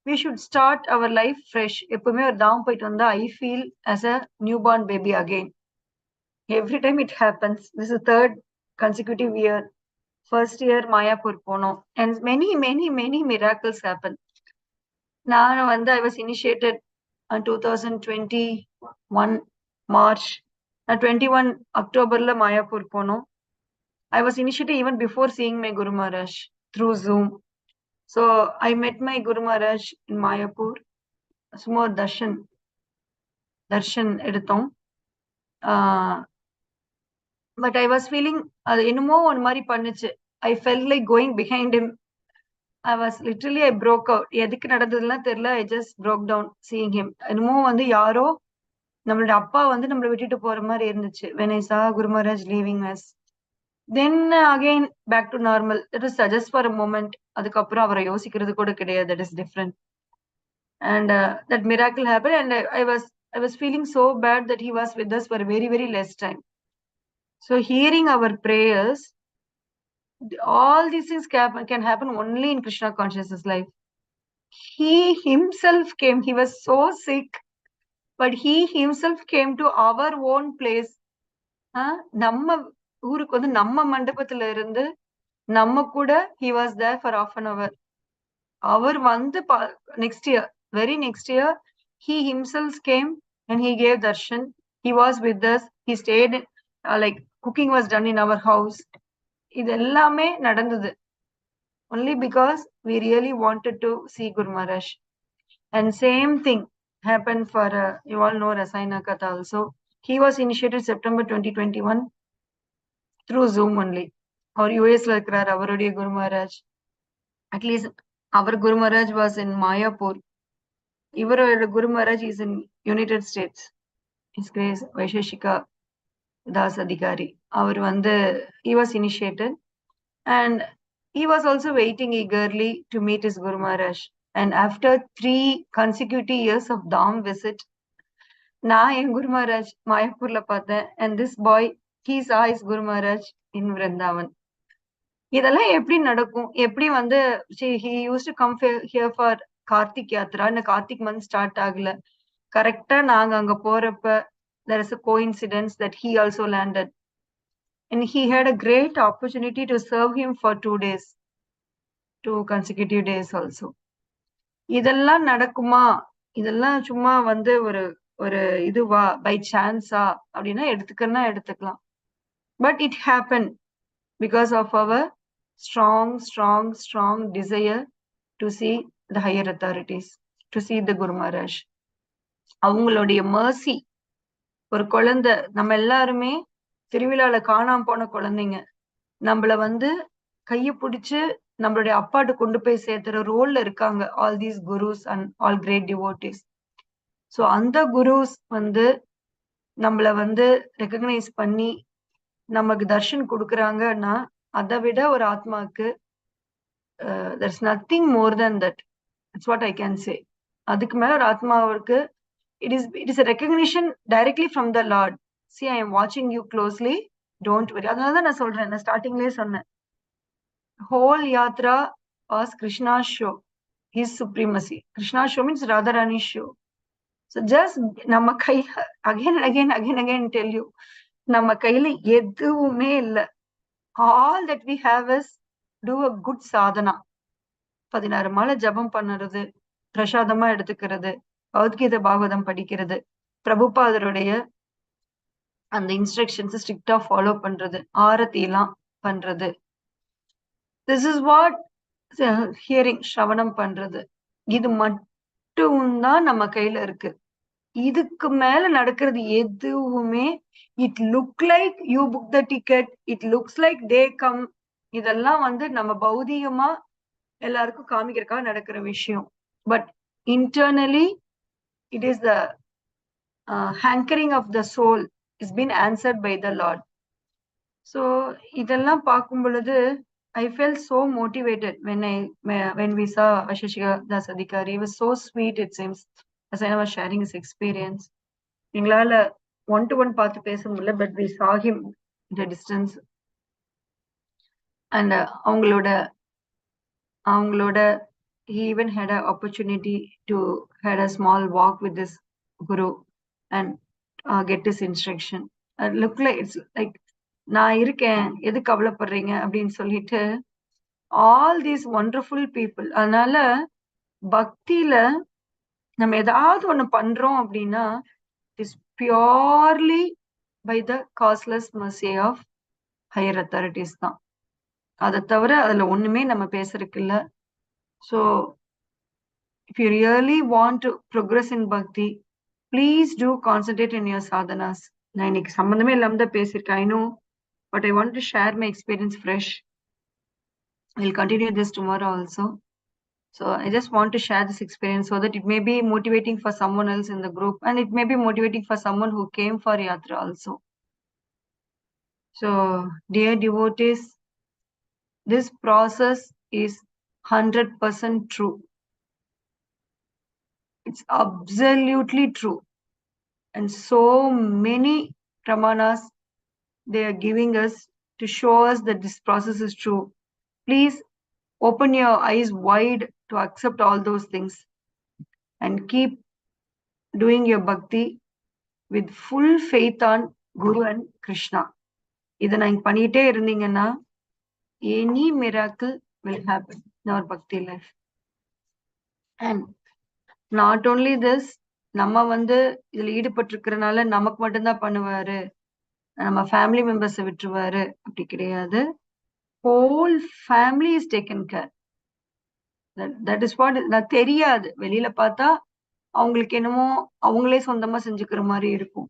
we should start our life fresh. எப்பவுமே ஒரு தாம் போயிட்டு வந்தா I feel as a newborn baby again. Every time it happens. This is the third consecutive year. First year Mayapur போனோம் and many miracles happened. நான் வந்து I was initiated on 2021 March. 21 Octoberல Mayapur போனோம். I was initiated even before seeing my Guru Maharaj through Zoom. So I met my Guru Maharaj in Mayapur. சும்மா தர்ஷன் எடுத்தோம். But I was feeling அது என்னமோ ஒரு மாதிரி பண்ணுச்சு. I felt like going behind him. I broke out. எதுக்கு நடந்ததுலாம் தெரியல. I just broke down seeing him. என்னமோ வந்து யாரோ நம்மளோட அப்பா வந்து நம்மளை விட்டுட்டு போற மாதிரி இருந்துச்சு. When I saw Guru Maharaj leaving us. Then again back to normal. It was just for a moment. அதுக்கப்புறம் அவரை யோசிக்கிறது கூட கிடையாது. That is different. And that miracle happened and I was feeling so bad that he was with us for a very, very less time. So hearing our prayers, all these things can happen only in Krishna consciousness life. He himself came. He was so sick, but he himself came to our own place. நம்ம ஊருக்கு வந்து நம்ம மண்டபத்துல இருந்து நம்ம கூட he was there for half an hour. அவர் வந்து very next year he himself came and he gave darshan. He was with us. He stayed like cooking was done in our house. இது எல்லாமே நடந்தது only because we really wanted to see Guru Maharaj. And same thing happened for you all know Rasayana Katha also. He was initiated September 2021 through Zoom only. Our US la இருக்கிறார் அவருடைய Guru Maharaj. At least our Guru Maharaj was in Mayapur. இவரோட Guru Maharaj is in United States. His Grace Vaisheshika Das Adhikari. அவர் வந்து he was initiated and he was also waiting eagerly to meet his Guru Maharaj. And after 3 consecutive years of Dham visit, நான் என் Guru Maharaj மாயப்பூர்ல பார்த்தேன். And this boy, he saw his Guru Maharaj in Vrindavan. இதெல்லாம் எப்படி நடக்கும்? எப்படி வந்து he used to come here for Karthik Yatra. இந்த Karthik month start ஆகல. கரெக்டா நாங்க அங்க போறப்ப there is a coincidence that he also landed. And he had a great opportunity to serve him for 2 days. 2 consecutive days also. இதெல்லாம் நடக்குமா? இதெல்லாம் சும்மா வந்து ஒரு இதுவா பை சான்ஸா அப்படின்னா எடுத்துக்கலாம். But it happened because of our strong desire to see the higher authorities, to see the Guru Maharaj. அவங்களுடைய mercy. ஒரு குழந்தை, நம்ம எல்லாருமே திருவிழால காணாம போன குழந்தைங்க. நம்மள வந்து கைய பிடிச்சு நம்மளுடைய அப்பாட்டு கொண்டு போய் சேர்த்துற ரோல்ல இருக்காங்க all these gurus and all great devotees. So அந்த gurus வந்து நம்மள வந்து ரெகக்னைஸ் பண்ணி நமக்கு தர்ஷன் கொடுக்குறாங்கன்னா அதை விட ஒரு ஆத்மாக்கு there's nothing more than that. That's what I can say. அதுக்கு மேல ஒரு ஆத்மாவுக்கு it is a recognition directly from the Lord. See, I am watching you closely. Don't worry. அதனாலதான் நான் சொல்றேன், நான் ஸ்டார்டிங்லயே சொன்னேன், whole yatra was Krishna's show, his supremacy. Krishna's show means Radharani's show. So just நம்ம கையில again tell you, நம்ம கையில எதுவுமே இல்ல. All that we have is do a good sadhana. 16 மாலை ஜபம் பண்ணுறது, பிரசாதமா எடுத்துக்கிறது, பகவத்கீதை பாகவதம் படிக்கிறது, பிரபுபாதருடைய அந்த இன்ஸ்ட்ரக்ஷன்ஸ் ஸ்ட்ரிக்டா ஃபாலோ பண்றது, ஆரத்தி எல்லாம் பண்றது. திஸ் இஸ் வாட் ஹியரிங், ஸ்ரவணம் பண்றது. இது மட்டும்தான் நம்ம கையில இருக்கு. இதுக்கு மேல நடக்கிறது எதுவுமே it look like you book the ticket, it looks like they come, இதெல்லாம் நம்ம பௌதிகமா எல்லாருக்கும் காமிக்கிறதுக்காக நடக்கிற விஷயம். But internally it is the hankering of the soul is been answered by the Lord. So இதெல்லாம் பார்க்கும் பொழுது I felt so motivated when we saw Ashishika Das Adhikari. He was so sweet, it seems, as I was sharing his experience. எங்களால one to one பார்த்து பேச முடியல, but we saw him at a distance. And அவங்களோட he even had an opportunity to had a small walk with this guru and get his instruction. Look like it's like நான் இருக்கேன், எது கவலைப்படுறீங்க அப்படின்னு சொல்லிட்டு all these wonderful people. அதனால பக்தியில நம்ம ஏதாவது ஒண்ணு பண்றோம் அப்படின்னா it is purely by the causeless mercy of higher authorities தான். அதை தவிர அதுல ஒண்ணுமே நம்ம பேசுறதுக்கு இல்ல. So if you really want to progress in bhakti, please do concentrate in your sadhanas. நான் இன்னைக்கு சம்பந்தமே இல்லாம தான் பேசியிருக்கேன், I know, but I want to share my experience fresh. We'll continue this tomorrow also. So I just want to share this experience so that it may be motivating for someone else in the group, and it may be motivating for someone who came for yatra also. So dear devotees, this process is 100% true. It's absolutely true. And so many pramanas they are giving us to show us that this process is true. Please open your eyes wide to accept all those things and keep doing your bhakti with full faith on Guru and Krishna. இதை நான் பண்ணிட்டே இருந்தீங்கன்னா any miracle will happen in our bhakti life. And not only this, நம்ம இதுல ஈடுபட்டிருக்கிறனால நமக்கு மட்டும்தான் பண்ணுவாரு, நம்ம ஃபேமிலி மெம்பர்ஸை விட்டுருவாரு அப்படி கிடையாது. Whole family is taken care. That is what நான் தெரியாது. வெளியில பார்த்தா அவங்களுக்கு என்னமோ அவங்களே சொந்தமா செஞ்சுக்கிற மாதிரி இருக்கும்.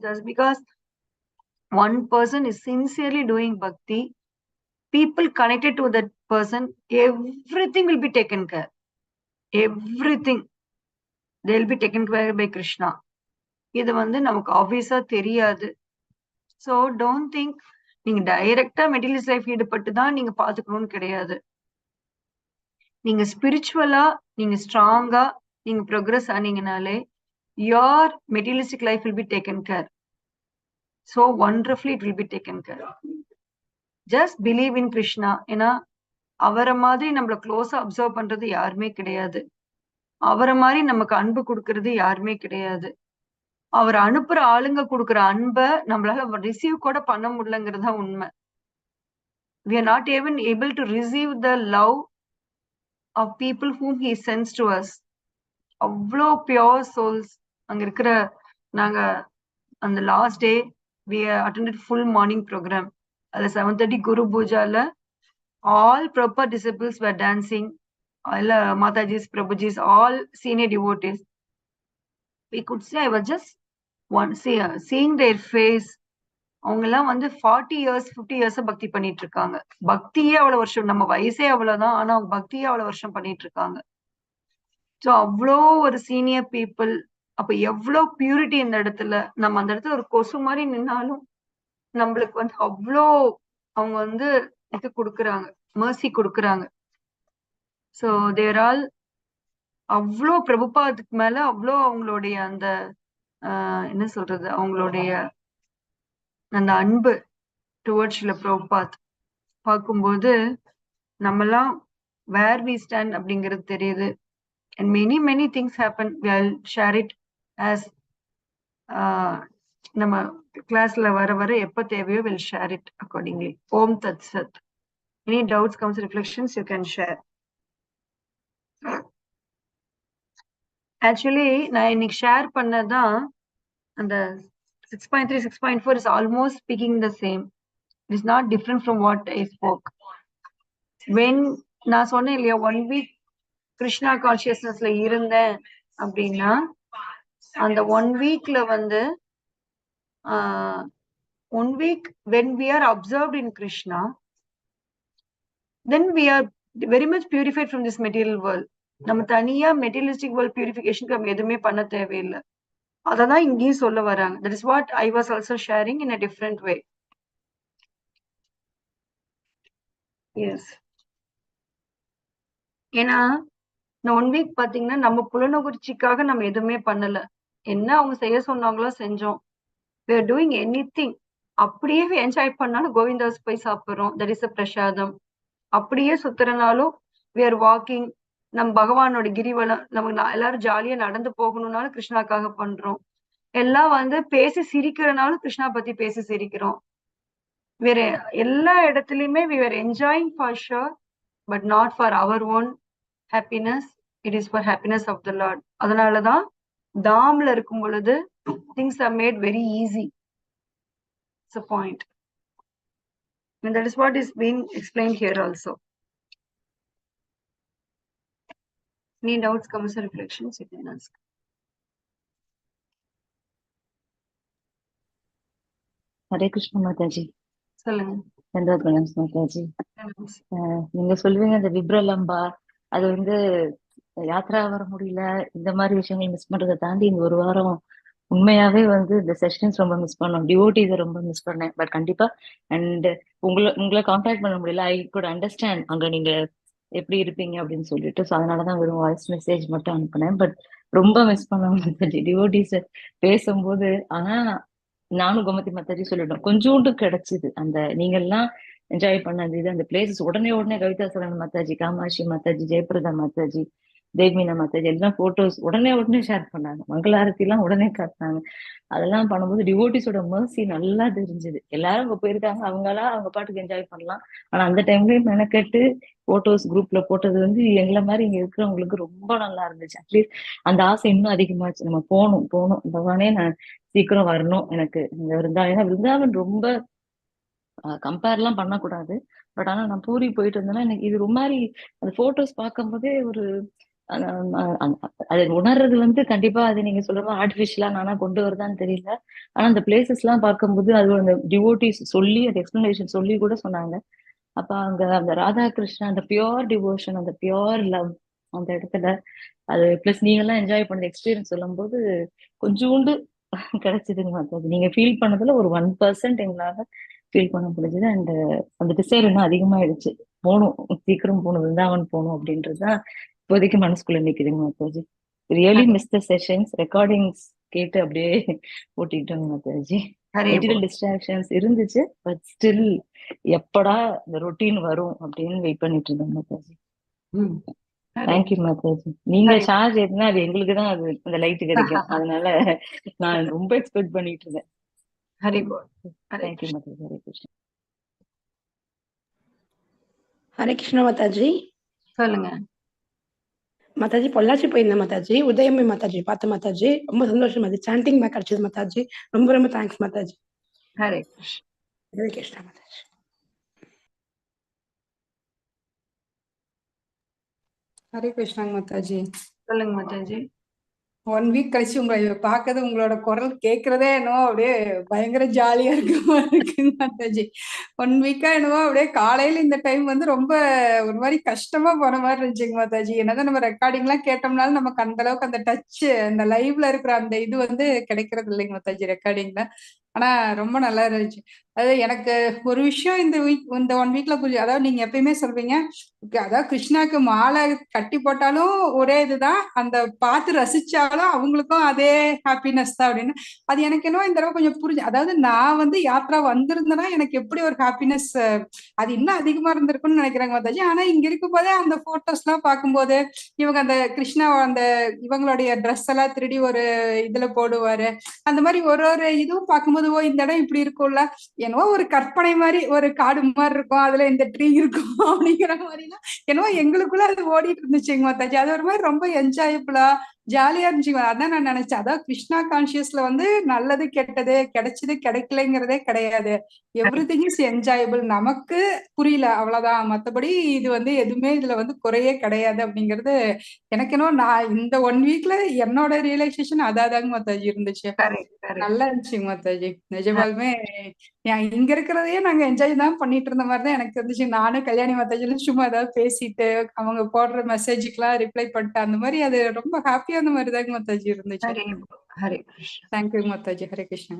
Just because one person is sincerely doing bhakti, people connected to that person, everything will be taken care. Everything they will be taken care by Krishna. இது நமக்கு ஆப்வியஸா தெரியாது. ஸோ டோன்ட் திங்க் நீங்க டைரக்டா மெட்டீரியல்ஸ் லைஃப் ஈடுபட்டு தான் நீங்க பாத்துக்கணும்னு கிடையாது. நீங்க ஸ்பிரிச்சுவலா நீங்க ஸ்ட்ராங்கா நீங்க progress ஆனீங்கனாலே your materialistic life will be taken care. So wonderfully it will be taken care. Just believe in Krishna. ஏன்னா அவரை மாதிரி நம்மள க்ளோஸா அப்சர்வ் பண்றது யாருமே கிடையாது. அவரை மாதிரி நமக்கு அன்பு கொடுக்கறது யாருமே கிடையாது. அவர் அனுப்புற ஆளுங்க கொடுக்குற அன்பை நம்மளால ரிசீவ் கூட பண்ண முடியலங்கிறதா உண்மை. We are not even able to receive the love of people whom he sends to us. அவ்வளோ பியோர் சோல்ஸ் அங்க இருக்கிற. நாங்க அந்த last day we attended full morning program. அதுல 7:30 குரு பூஜால all proper disciples were dancing. all Matajis, Prabhujis, all senior devotees. We could say I was just seeing their face. அவங்க எல்லாம் 40 years 50 years பக்தி பண்ணிட்டு இருக்காங்க. பக்தியே அவ்வளவு வருஷம், நம்ம வயசே அவ்வளவுதான், ஆனா அவங்க பக்தியே அவ்வளவு வருஷம் பண்ணிட்டு இருக்காங்க. ஸோ அவ்வளோ ஒரு சீனியர் பீப்புள். அப்ப எவ்வளவு பியூரிட்டி இந்த இடத்துல. நம்ம அந்த இடத்துல ஒரு கொசு மாதிரி நின்னாலும் நம்மளுக்கு அவ்வளோ அவங்க இது கொடுக்குறாங்க, மர்சி கொடுக்குறாங்க. ஸோ தேர் ஆல் அவ்வளோ பிரபுபாதுக்கு மேல அவ்வளோ அவங்களுடைய அந்த என்ன சொல்றது, அவங்களுடைய அந்த அன்பு டுவர்ட்ஸ் பிரபுபாத் பார்க்கும்போது நம்மலாம் வேர் வி ஸ்டாண்ட் அப்படிங்கிறது தெரியுது. And many things happen. We'll share it as நம்ம கிளாஸ்ல வர எப்ப தேவையோ we'll share it accordingly. Om Tat Sat. Any doubts, comes, reflections, you can share. Actually நான் இன்னைக்கு ஷேர் பண்ணதான் அந்த 6.3, 6.4 is almost speaking the same. It is not different from what I spoke. When நான் சொன்னேன் இல்லையா 1 week கிருஷ்ணா கான்சியஸ்னஸ்ல இருந்தேன் அப்படின்னா அந்த 1 weekல வந்து 1 week when we are observed in Krishna, then we are very much purified from this material world. நம்ம தனியா materialistic world பியூரிஃபிகேஷனுக்கு நம்ம எதுவுமே பண்ண தேவையில்லை. அததான் இங்கேயும் சொல்ல வராங்க. That is what I was also sharing in a different way. Yes. ஏன்னா இந்த 1 week பாத்தீங்கன்னா நம்ம புலனுணர்ச்சிக்காக நம்ம எதுவுமே பண்ணல. என்ன அவங்க செய்ய சொன்னாங்களோ செஞ்சோம். We are doing anything. அப்படியே என்ஜாய் பண்ணாலும் கோவிந்தாஸ் போய் சாப்பிடுறோம். தட் இஸ் அ பிரசாதம். அப்படியே சுத்துறனாலும் we are walking. நம்ம பகவானோட கிரிவலம் நம்ம எல்லாரும் ஜாலியா நடந்து போகணும்னாலும் கிருஷ்ணாக்காக பண்றோம். எல்லாம் வந்து பேசி சிரிக்கிறனாலும் கிருஷ்ணா பத்தி பேசி சிரிக்கிறோம். வேற எல்லா இடத்துலயுமே we were enjoying for sure, but not for our own happiness. It is for happiness of the Lord. அதனாலதான் தாம்ல இருக்கும் பொழுது things are made very easy. It's a point. And that is what is being explained here also. Any doubts, comments, or reflections? You can ask. Hare Krishna Mataji. சொல்லுங்க. தண்டவத் பிரணாம் மாதாஜி. நீங்க சொல்லுவீங்க இந்த விப்ரலம்பா அது வந்து யாத்ரா வர முடியல, இந்த மாதிரி விஷயங்கள் மிஸ் பண்றதை தாண்டி இந்த ஒரு வாரம் உண்மையாவே வந்து இந்த செஷன்ஸ் ரொம்ப மிஸ் பண்ணோம். டிவோட்டிஸை ரொம்ப மிஸ் பண்ணேன். பட் கண்டிப்பா அண்ட் உங்களை கான்டாக்ட் பண்ண முடியல. ஐ குட் அண்டர்ஸ்டாண்ட் அங்க நீங்க எப்படி இருப்பீங்க அப்படின்னு சொல்லிட்டு. ஸோ அதனாலதான் வெறும் வாய்ஸ் மெசேஜ் மட்டும் அனுப்பினேன். பட் ரொம்ப மிஸ் பண்ண டிவோட்டிஸ் பேசும்போது. ஆனா நானும் கோமதி மாதாஜி சொல்லிட்டோம், கொஞ்சோண்டு கிடைச்சிது அந்த நீங்க எல்லாம் என்ஜாய் பண்ணது. இது அந்த பிளேசஸ் உடனே கவிதா சரண் மாதாஜி, காமாட்சி மாதாஜி, ஜெயபிரதா மாதாஜி, தேவ்மீனா மாதாஜி எல்லாம் போட்டோஸ் உடனே ஷேர் பண்ணாங்க. மங்களாரத்தி எல்லாம் உடனே காட்டினாங்க. அதெல்லாம் பண்ணும்போது டிவோட்டிஸோட மர்சி நல்லா தெரிஞ்சுது. எல்லாரும் அங்க போயிருக்காங்க, அவங்களா அவங்க பாட்டுக்கு என்ஜாய் பண்ணலாம். ஆனா அந்த டைம்லயும் மெனக்கெட்டு போட்டோஸ் குரூப்ல போட்டது வந்து எங்களை மாதிரி இங்க இருக்கிறவங்களுக்கு ரொம்ப நல்லா இருந்துச்சு. அட்லீஸ்ட் அந்த ஆசை இன்னும் அதிகமாச்சு. நம்ம போகணும் பகவானே நான் சீக்கிரம் வரணும் எனக்கு இந்த விருந்தாவன். ஏன்னா விருந்தாவன் ரொம்ப கம்பேர் எல்லாம் பண்ணக்கூடாது. பட் ஆனா நான் பூரி போயிட்டு இருந்தேன்னா எனக்கு இது ரொம்ப மாதிரி அந்த போட்டோஸ் பார்க்கும் போதே ஒரு அது உணர்றது வந்து கண்டிப்பா அது நீங்க சொல்ற ஆர்டிபிஷியலா நானா கொண்டு வருதான்னு தெரியல. ஆனா அந்த பிளேசஸ் எல்லாம் பார்க்கும்போது அது அந்த டிவோட்டிஸ் சொல்லி அந்த எக்ஸ்பிளனேஷன் சொல்லி கூட சொன்னாங்க. அப்ப அங்க அந்த ராதாகிருஷ்ணன் அந்த பியோர் டிவோஷன், அந்த பியோர் லவ் அந்த இடத்துல அது பிளஸ் நீங்க எல்லாம் என்ஜாய் பண்ண எக்ஸ்பீரியன்ஸ் சொல்லும் போது கொஞ்சோண்டு கிடைச்சதுங்க மாத்தாது. நீங்க ஃபீல் பண்ணதுல ஒரு 1% எங்களால ஃபீல் பண்ண முடிஞ்சது. அண்ட் அந்த டிசைர் இன்னும் அதிகமாயிடுச்சு. போகணும், சீக்கிரம் போகணும், விருந்தாவன் போகணும் அப்படின்றதுதான் இப்போதைக்கு மனசுக்குள்ள நிக்குதுங்க Mataji. Really miss the sessions. Recordings கேட்டு அப்படியே ஓட்டிக்கிட்டோங்க மாதாஜி. மெட்டீரியல் டிஸ்ட்ராக்ஷன்ஸ் இருந்துச்சு, பட் ஸ்டில் எப்படா இந்த ரொட்டீன் வரும் அப்படின்னு வெயிட் பண்ணிட்டு இருந்தோம் மாதாஜி. தேங்க்யூ மாதாஜி. நீங்க சார்ஜ் ஏத்துனா அது எங்களுக்கு தான் அது அந்த லைட் கிடைக்கும். அதனால நான் ரொம்ப எக்ஸ்பெக்ட் பண்ணிட்டு இருந்தேன். தேங்க்யூ மாதாஜி. ஹரே கிருஷ்ணா. ஹரே கிருஷ்ணா மாதாஜி. சொல்லுங்க மாதாஜி. பொள்ளாச்சி போயிருந்தேன் மாதாஜி. உதயமே மாதாஜி பார்த்த மாதாஜி. ரொம்ப சந்தோஷம் மாதாஜி. சாண்டிங் பேக் கிடைச்சது மாதாஜி. ரொம்ப ரொம்ப தேங்க்ஸ் மாதாஜி. ஹரே கிருஷ்ணா. ஹரே கிருஷ்ணா மாதாஜி. ஹரே கிருஷ்ணா மாதாஜி. சொல்லுங்க மாதாஜி. 1 வீக் கழிச்சு உங்களை பார்க்கறது, உங்களோட குரல் கேட்கறதே என்னவோ அப்படியே பயங்கர ஜாலியா இருக்கு மாதாஜி. 1 வீக்கா என்னவோ அப்படியே காலையில இந்த டைம் வந்து ரொம்ப ஒரு மாதிரி கஷ்டமா போன மாதிரி இருந்துச்சுங்க மாதாஜி. என்னதான் நம்ம ரெக்கார்டிங் எல்லாம் கேட்டோம்னாலும் நமக்கு அந்த அளவுக்கு அந்த டச், அந்த லைவ்ல இருக்கிற அந்த இது வந்து கிடைக்கிறது இல்லைங்க மாதாஜி ரெக்கார்டிங்ல. ஆனா ரொம்ப நல்லா இருந்துச்சு. அதாவது எனக்கு ஒரு விஷயம் இந்த 1 வீக்ல புரிஞ்சு. அதாவது நீங்க எப்பயுமே சொல்வீங்க, அதாவது கிருஷ்ணாக்கு மாலை கட்டி போட்டாலும் ஒரே இதுதான், அந்த பார்த்து ரசிச்சாலும் அவங்களுக்கும் அதே ஹாப்பினஸ் தான் அப்படின்னு. அது எனக்கு என்னவோ இந்த தடவை கொஞ்சம் புரிஞ்சு. அதாவது நான் வந்து யாத்ரா வந்திருந்தேன்னா எனக்கு எப்படி ஒரு ஹாப்பினஸ் அது இன்னும் அதிகமா இருந்திருக்கும்னு நினைக்கிறாங்க மாதாஜி. ஆனா இங்க இருக்கும் போதே அந்த போட்டோஸ் எல்லாம் பார்க்கும்போது இவங்க அந்த கிருஷ்ணா அந்த இவங்களுடைய ட்ரெஸ் எல்லாம் திருடி ஒரு இதுல போடுவாரு, அந்த மாதிரி ஒரு இதுவும் பார்க்கும்போது ஓ இந்த இடம் இப்படி இருக்கும்ல. என்னவோ ஒரு கற்பனை மாதிரி ஒரு காடு மாதிரி இருக்கும், அதுல இந்த ட்ரீ இருக்கும் அப்படிங்கிற மாதிரிலாம் என்னவோ எங்களுக்குள்ள அது ஓடிட்டு இருந்துச்சுங்க மாதாஜி. அது ஒரு மாதிரி ரொம்ப என்ஜாயபிளா ஜாலியா இருந்துச்சுங்க. அதான் நான் நினைச்சேன், அதான் கிருஷ்ணா கான்சியஸ்ல வந்து நல்லது கெட்டது கிடைச்சது கிடைக்கலைங்கிறதே கிடையாது. Every thing is enjoyable. நமக்கு புரியல அவ்வளவுதான், மத்தபடி இது வந்து எதுவுமே இதுல வந்து குறையே கிடையாது அப்படிங்கிறது எனக்கு என்னவோ நான் இந்த 1 வீக்ல என்னோட ரியலைசேஷன் அதாதாங்க மாதாஜி இருந்துச்சு. Correct correct. நல்லா இருந்துச்சுங்க மாதாஜி. நிஜமாலுமே இங்க இருக்கிறதையே நாங்க என்ஜாய் தான் பண்ணிட்டு இருந்த மாதிரி தான் எனக்கு இருந்துச்சு. நானும் கல்யாணி மாதாஜிலும் சும்மா ஏதாவது பேசிட்டு அவங்க போடுற மெசேஜுக்கெல்லாம் ரிப்ளை பண்ணிட்டு அந்த மாதிரி அது ரொம்ப ஹாப்பியா அந்த மாதிரி தாங்க மாதாஜி இருந்துச்சு. ஹரே ஹரே கிருஷ்ணா. தேங்க்யூ மாதாஜி. ஹரே கிருஷ்ணா.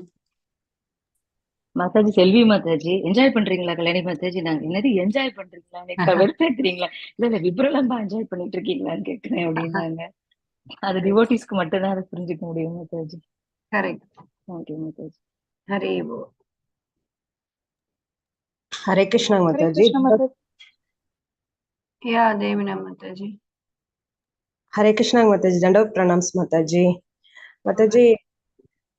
மாதாஜி செல்வி மாதாஜி என்ஜாய் பண்றீங்களா? கல்யாணி மாதாஜி நாங்க என்னது என்ஜாய் பண்றீங்களா, வெறுப்பேத்துறீங்களா? இல்ல விப்ரலம்பா என்ஜாய் பண்ணிட்டு இருக்கீங்களான்னு கேட்கிறேன் அப்படின்னாங்க. அது டிவோட்டிஸ்க்கு மட்டும் தான் அதை புரிஞ்சுக்க முடியும் மாதாஜி. கரெக்ட். தேங்க்யூ மாதாஜி. ஹரே போ. ஹரே கிருஷ்ணா ஹரே மாதாஜி. கிருஷ்ணா மாதாஜி. யா தேவினா மாதாஜி. ஹரே கிருஷ்ணா மாதாஜி. தண்டவத் பிரணாம்ஸ் மாதாஜி. மாதாஜி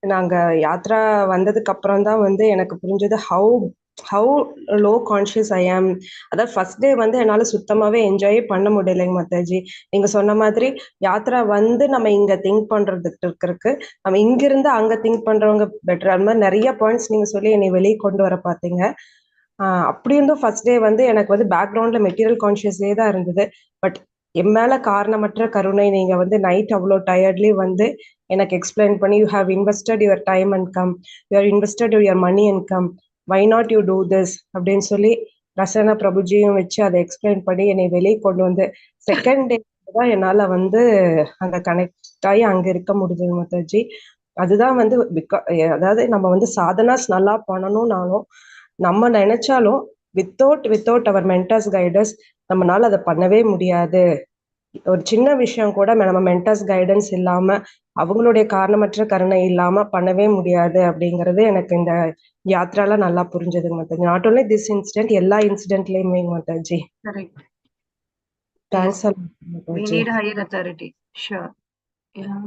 நாங்க யாத்ரா வந்ததுக்கு அப்புறம் தான் வந்து எனக்கு புரிஞ்சது ஹவு லோ கான்ஷியஸ் ஐ ஆம். அதாவது ஃபர்ஸ்ட் டே வந்து என்னால சுத்தமாவே என்ஜாயே பண்ண முடியலைங்க மாதாஜி. நீங்க சொன்ன மாதிரி யாத்ரா வந்து நம்ம இங்க திங்க் பண்றதுக்கு இருக்கிறதுக்கு நம்ம இங்கிருந்து அங்க திங்க் பண்றவங்க பெட்டர். அது மாதிரி நிறைய பாயிண்ட்ஸ் நீங்க சொல்லி என்னை வெளியே கொண்டு வர பார்த்தீங்க. அப்படி இருந்தும் ஃபர்ஸ்ட் டே வந்து எனக்கு வந்து பேக்ரவுண்ட்ல மெட்டீரியல் கான்ஷியஸ்லேயே தான் இருந்தது. பட் என் மேல காரணமற்ற கருணை, நீங்க வந்து நைட் அவ்வளோ டயர்ட்லி வந்து எனக்கு எக்ஸ்பிளைன் பண்ணி, you have invested your time and come, you have invested your money and come, why not you do this அப்படின்னு சொல்லி ரசனா பிரபுஜியும் வச்சு அதை எக்ஸ்பிளைன் பண்ணி என்னை வெளியே கொண்டு வந்து செகண்ட் டே தான் என்னால வந்து அங்க கனெக்ட் ஆகி அங்க இருக்க முடிஞ்சது மாதாஜி. அதுதான் வந்து அதாவது நம்ம வந்து சாதனாஸ் நல்லா பண்ணணும்னாலும் நம்ம நினைச்சாலும் வித்தவுட் அவர் மென்டர்ஸ் கைடன்ஸ் நம்மளால அதை பண்ணவே முடியாது. ஒரு சின்ன விஷயம் கூட நம்ம மென்டர்ஸ் கைடன்ஸ் இல்லாம அவங்களுடைய காரணமற்ற கருணை இல்லாம பண்ணவே முடியாது அப்படிங்கறது எனக்கு இந்த யாத்ரால நல்லா புரிஞ்சது Mataji. Not only this incident, எல்லா இன்சிடென்ட்லயுமே Mataji. Correct. Thanks We Mataji. need higher authority. Sure. Yeah.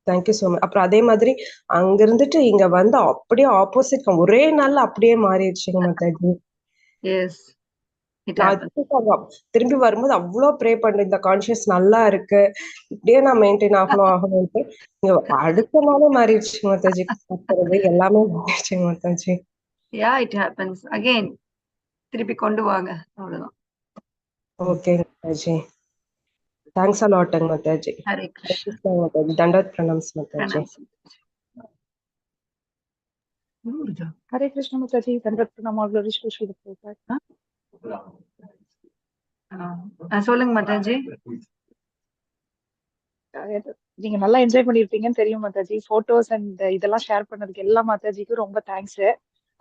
Thank you so much. அப்புறம் அதே மாதிரி அங்க இருந்துட்டு இங்க வந்து அப்படியே ஆப்போசிட் ஒரே நாள்ல அப்படியே மாறிடுச்சுங்க மாதாஜி. Yes. It நான் happens. திரும்பி வரும்போது அவ்வளோ ப்ரே பண்ணேன், இந்த கான்ஷியஸ் நல்லா இருக்கு, இப்படியே நான் மெயின்டைன் ஆகணும்ட்டு. இங்க அடுத்த நாளே மாறிடுச்சுங்க மாதாஜி. கத்துறது எல்லாமே மாறிடுச்சுங்க Mataji. Yeah, it happens. Again, திருப்பி கொண்டு வாங்க, அவ்வளவுதான். Okay Mataji. Thanks a lot Mataji. Hare Krishna. Mataji. தண்டவத் பிரணாம்ஸ் மாதாஜி. பிரணாம். ஹரே கிருஷ்ணா மாதாஜி. தண்டவத் பிரணாம். சொல்லுங்க மாதாஜி. நீங்க நல்லா என்ஜாய் பண்ணிருப்பீங்கன்னு தெரியும் மாதாஜி. போட்டோஸ் அண்ட் இதெல்லாம் ஷேர் பண்ணதுக்கு எல்லா மாதாஜிக்கும் ரொம்ப தேங்க்ஸ்.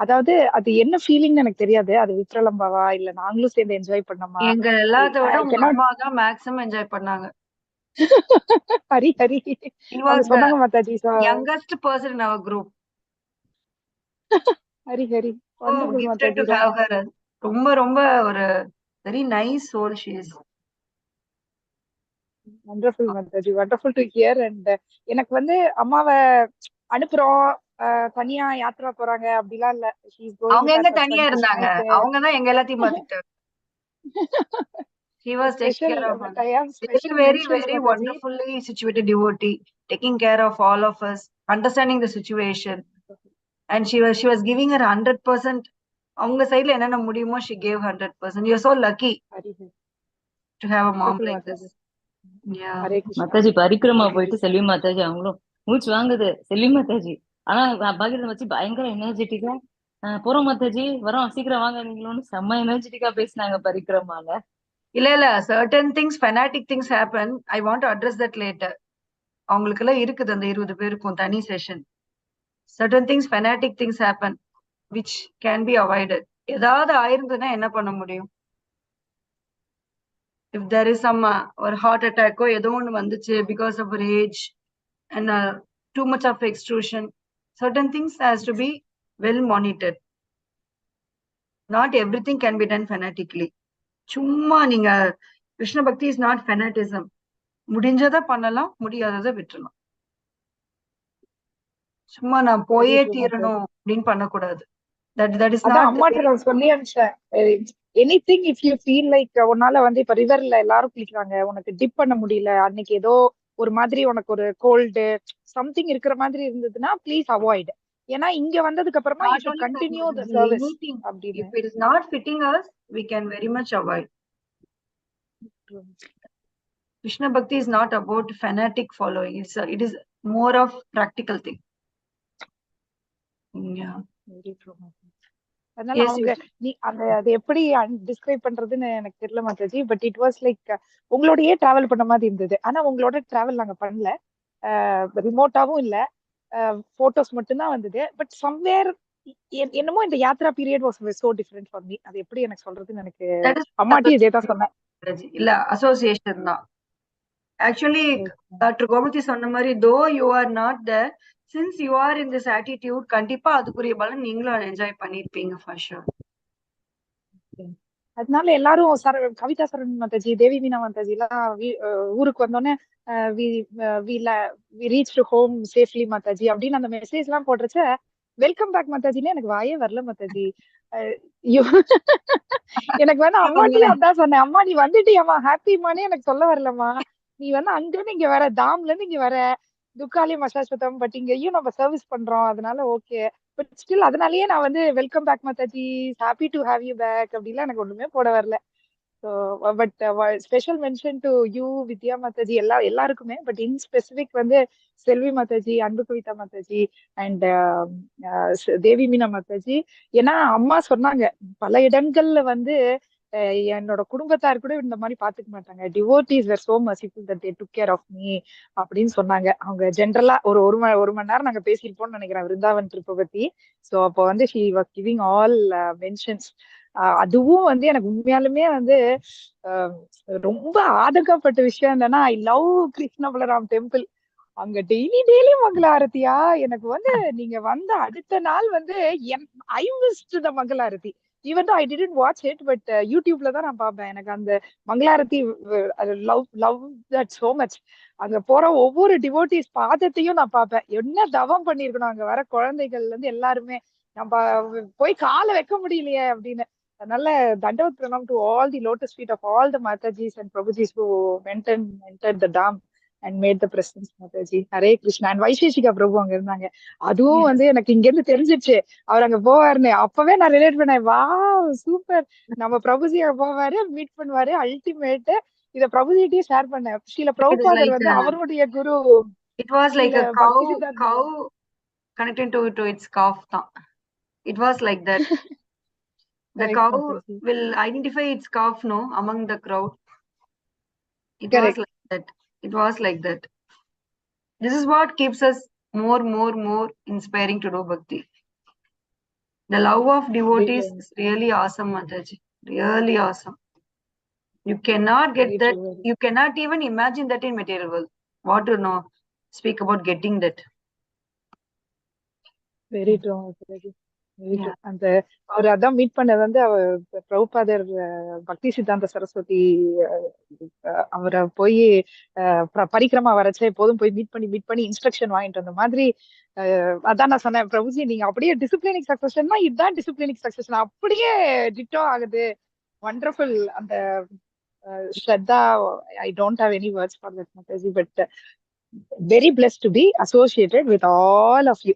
அதாவது அது என்ன ஃபீலிங்னு எனக்கு தெரியாது, அது விப்ரலம்பாவா இல்ல நாங்களும் சேர்ந்து என்ஜாய் பண்ணோமா? எங்க எல்லாத்த விட உங்க அம்மா தான் மேக்ஸிமம் என்ஜாய் பண்ணாங்க. ஹரி ஹரி He அவங்க was the சொன்னாங்க Mataji. youngest person in our group. Hari Hari Oh, wonderful gifted to Mataji. have her. ரொம்ப ரொம்ப ஒரு very nice soul she is. Wonderful Mataji. Wonderful to hear. And எனக்கு வந்து அம்மாவை அனுப்புறோம், தனியா யாத்ரா போறாங்க அப்படிலாம் இல்ல. அவங்க எங்க தனியா இருந்தாங்க, அவங்க தான் எங்க எல்லாத்தையும் பாத்துக்கிட்டாங்க. She was taking care of us. Very very wonderfully situated devotee, taking care of all of us, understanding the situation, and she was giving her 100%. அவங்க சைடுல என்னென்ன முடியுமோ she gave 100%. You are so lucky to have a mom like this. Yeah. Mataji parikrama போயிட்டு செல்வி மாதாஜி அவங்களும் மூச்சு வாங்குது செல்வி மாதாஜி. ஆனா பாகிரதம் வச்சு பயங்கர எனர்ஜெட்டிக்கா போறோம் மாதாஜி, வரோம் சீக்கிரம் வாங்க நீங்களும் செம்ம எனர்ஜெட்டிக்கா பேசினாங்க பரிக்கிரமால. இல்ல certain things, fanatic things happen. I want to address that later. அவங்களுக்கு எல்லாம் இருக்குது அந்த 20 பேருக்கும் தனி session. Certain things, fanatic things happen which can be avoided. ஏதாவது ஆயிருந்ததுன்னா என்ன பண்ண முடியும்? If there is some or heart attack or ஏதோ ஒன்று வந்துச்சு because of her age and too much of extrusion, certain things has to be well monitored. Not everything can be done fanatically. சும்மா நீங்க கிருஷ்ண பக்தி இஸ் நாட் ஃபெனாட்டிசம். முடிஞ்சதை பண்ணலாம், முடியாததை விட்டுறலாம். சும்மா நான் வெரி போயே ட்ரூ மாதாஜி. தீரணும் அப்படின்னு பண்ணக்கூடாது. தட் இஸ் அதான் நாட் அம்மாட்ட நான் சொல்லி அனுப்பிச்சேன். Anything if you feel like உன்னால வந்து இப்ப ரிவர்ல எல்லாரும் குளிக்கிறாங்க, உனக்கு டிப் பண்ண முடியல, அன்னைக்கு ஏதோ ஒரு மாதிரி உனக்கு ஒரு கோல்டு சம்திங் இருக்கிற மாதிரி இருந்ததுன்னா ப்ளீஸ் அவாய்ட். ஏன்னா இங்க வந்ததுக்கு அப்புறமா you not should only that, continue the Mataji, service anything. அப்படின்னு. If it is not fitting us, we can very much avoid. Krishna Bhakti is not about fanatic following. It is more of practical thing. Yeah. Very true Mataji. அதனால Yes, அவங்க நீ அந்த அது எப்படி describe பண்றதுன்னு எனக்கு தெரியல மாதாஜி. பட் இட் வாஸ் லைக் உங்களோடயே டிராவல் பண்ண மாதிரி இருந்தது. ஆனா உங்களோட டிராவல் நாங்க பண்ணல, ரிமோட்டாவும் இல்ல, போட்டோஸ் மட்டும்தான் வந்தது. பட் சம்வேர் என்னமோ இந்த Yatra period was so different for me. அது எப்படி எனக்கு சொல்றதுன்னு எனக்கு that is அம்மாட்டி இதே தான் சொன்னேன். Mataji. இல்ல அசோசியேஷன் தான். Actually, Dr. Gomati சொன்ன மாதிரி, though you are not there, since you are in this attitude, கண்டிப்பா அதுக்குரிய பலன் நீங்களும் என்ஜாய் பண்ணிருப்பீங்க for sure. அதனால எல்லாரும் கவிதா சரண் மாதாஜி, தேவி மீனா மாதாஜி எல்லாம் ஊருக்கு வந்தோடனே we reach to home safely Mataji அப்படின்னு அந்த மெசேஜ் எல்லாம் போடுறச்ச வெல்கம் பேக் மாதாஜின்னு எனக்கு வாயே வரல மாதாஜி. எனக்கு வந்து அம்மாட்டியும் அதான் சொன்னேன், அம்மா நீ வந்துட்டியம்மா ஹாப்பிமானே எனக்கு சொல்ல வரலம்மா, நீ வந்து அங்க இருந்து இங்க வர, தாம்ல இருந்து இங்க வர, துக்காலையும் மசாஸ்வதம், பட் இங்கேயும் நம்ம சர்வீஸ் பண்றோம், அதனால ஓகே. பட் ஸ்டில் அதனாலயே நான் வந்து welcome back Mataji, happy to have you back அப்படிலாம் எனக்கு ஒண்ணுமே போட வரல. So but special mention to you Vidya Mataji, எல்லாருக்குமே. பட் இன் ஸ்பெசிபிக் வந்து செல்வி மாதாஜி, அன்பு கவிதா மாதாஜி அண்ட் தேவி மீனா மாதாஜி. ஏன்னா அம்மா சொன்னாங்க பல இடங்கள்ல வந்து என்னோட குடும்பத்தார் கூட இந்த மாதிரி பாத்துக்க மாட்டாங்க, devotees were so merciful that they took care of me அப்படின்னு சொன்னாங்க. அவங்க ஜென்ரலா ஒரு மணி நேரம் நாங்க பேசியிருப்போம்னு நினைக்கிறேன் விருந்தாவன் ட்ரிப்பை பத்தி. ஸோ அப்போ வந்து she was giving all mentions. அதுவும் வந்து எனக்கு உண்மையாலுமே வந்து ரொம்ப ஆதங்கப்பட்ட விஷயம் என்னன்னா, I love Krishna Balram temple. அங்க டெய்லி மங்கள ஆரத்தியா எனக்கு வந்து நீங்க வந்த அடுத்த நாள் வந்து ஐ missed the mangala arati. Even I didn't watch it, but யூடியூப்ல தான் நான் பார்ப்பேன். எனக்கு அந்த mangalarati love that so much. அங்க போற ஒவ்வொரு டிவோட்டிஸ் பாதத்தையும் நான் பார்ப்பேன். என்ன தவம் பண்ணிருக்கணும் அங்க வர குழந்தைகள்ல இருந்து எல்லாருமே, நம்ம போய் காலை வைக்க முடியலையே அப்படின்னு. அதனால dandavat pranam to all the lotus feet of all the Matajis and Prabhujis who entered the dam and made the presence Mataji. Hare Krishna. And Vaiseshika Prabhu அங்க இருந்தாங்க. அதுவும் வந்து எனக்கு இங்க இருந்து தெரிஞ்சிருச்சு அவர் அங்க போவாருன்னு. அப்பவே நான் ரிலேட் பண்ணேன், வா சூப்பர், நம்ம பிரபுஜி அங்க போவாரு, மீட் பண்ணுவாரு, அல்டிமேட். இத பிரபுஜிட்டே ஷேர் பண்ணேன். ஸ்ரீல பிரபுபாதர் வந்து அவருடைய குரு. It was like a cow connecting to its calf. It was like that. The cow will identify its calf, no, among the crowd. It was like that. It was like that. This is what keeps us more inspiring to do bhakti. The love of devotees is really awesome, Mataji. Really awesome. You cannot get that. You cannot even imagine that in material world. What to know? Speak about getting that. Very true. அந்த அவர் அதான் meet பண்ணது வந்து அவர் பிரபுபாதர் பக்தி சித்தாந்த சரஸ்வதி அவரை போய் பரிக்கிரமா வரச்சே எப்போதும் போய் மீட் பண்ணி இன்ஸ்ட்ரக்ஷன் வாங்கிட்டு வந்த மாதிரி. அதான் நான் சொன்னேன், பிரபுஜி நீங்க அப்படியே டிசிப்ளினிக் சக்சஷன்னா இதுதான் டிசிப்ளினிக் சக்சஷன், அப்படியே டிட்டோ ஆகுது. வண்டர்ஃபுல். அந்த ஸ்ரத்தா, I don't have any words for that Mataji, but very blessed to be associated with all of you.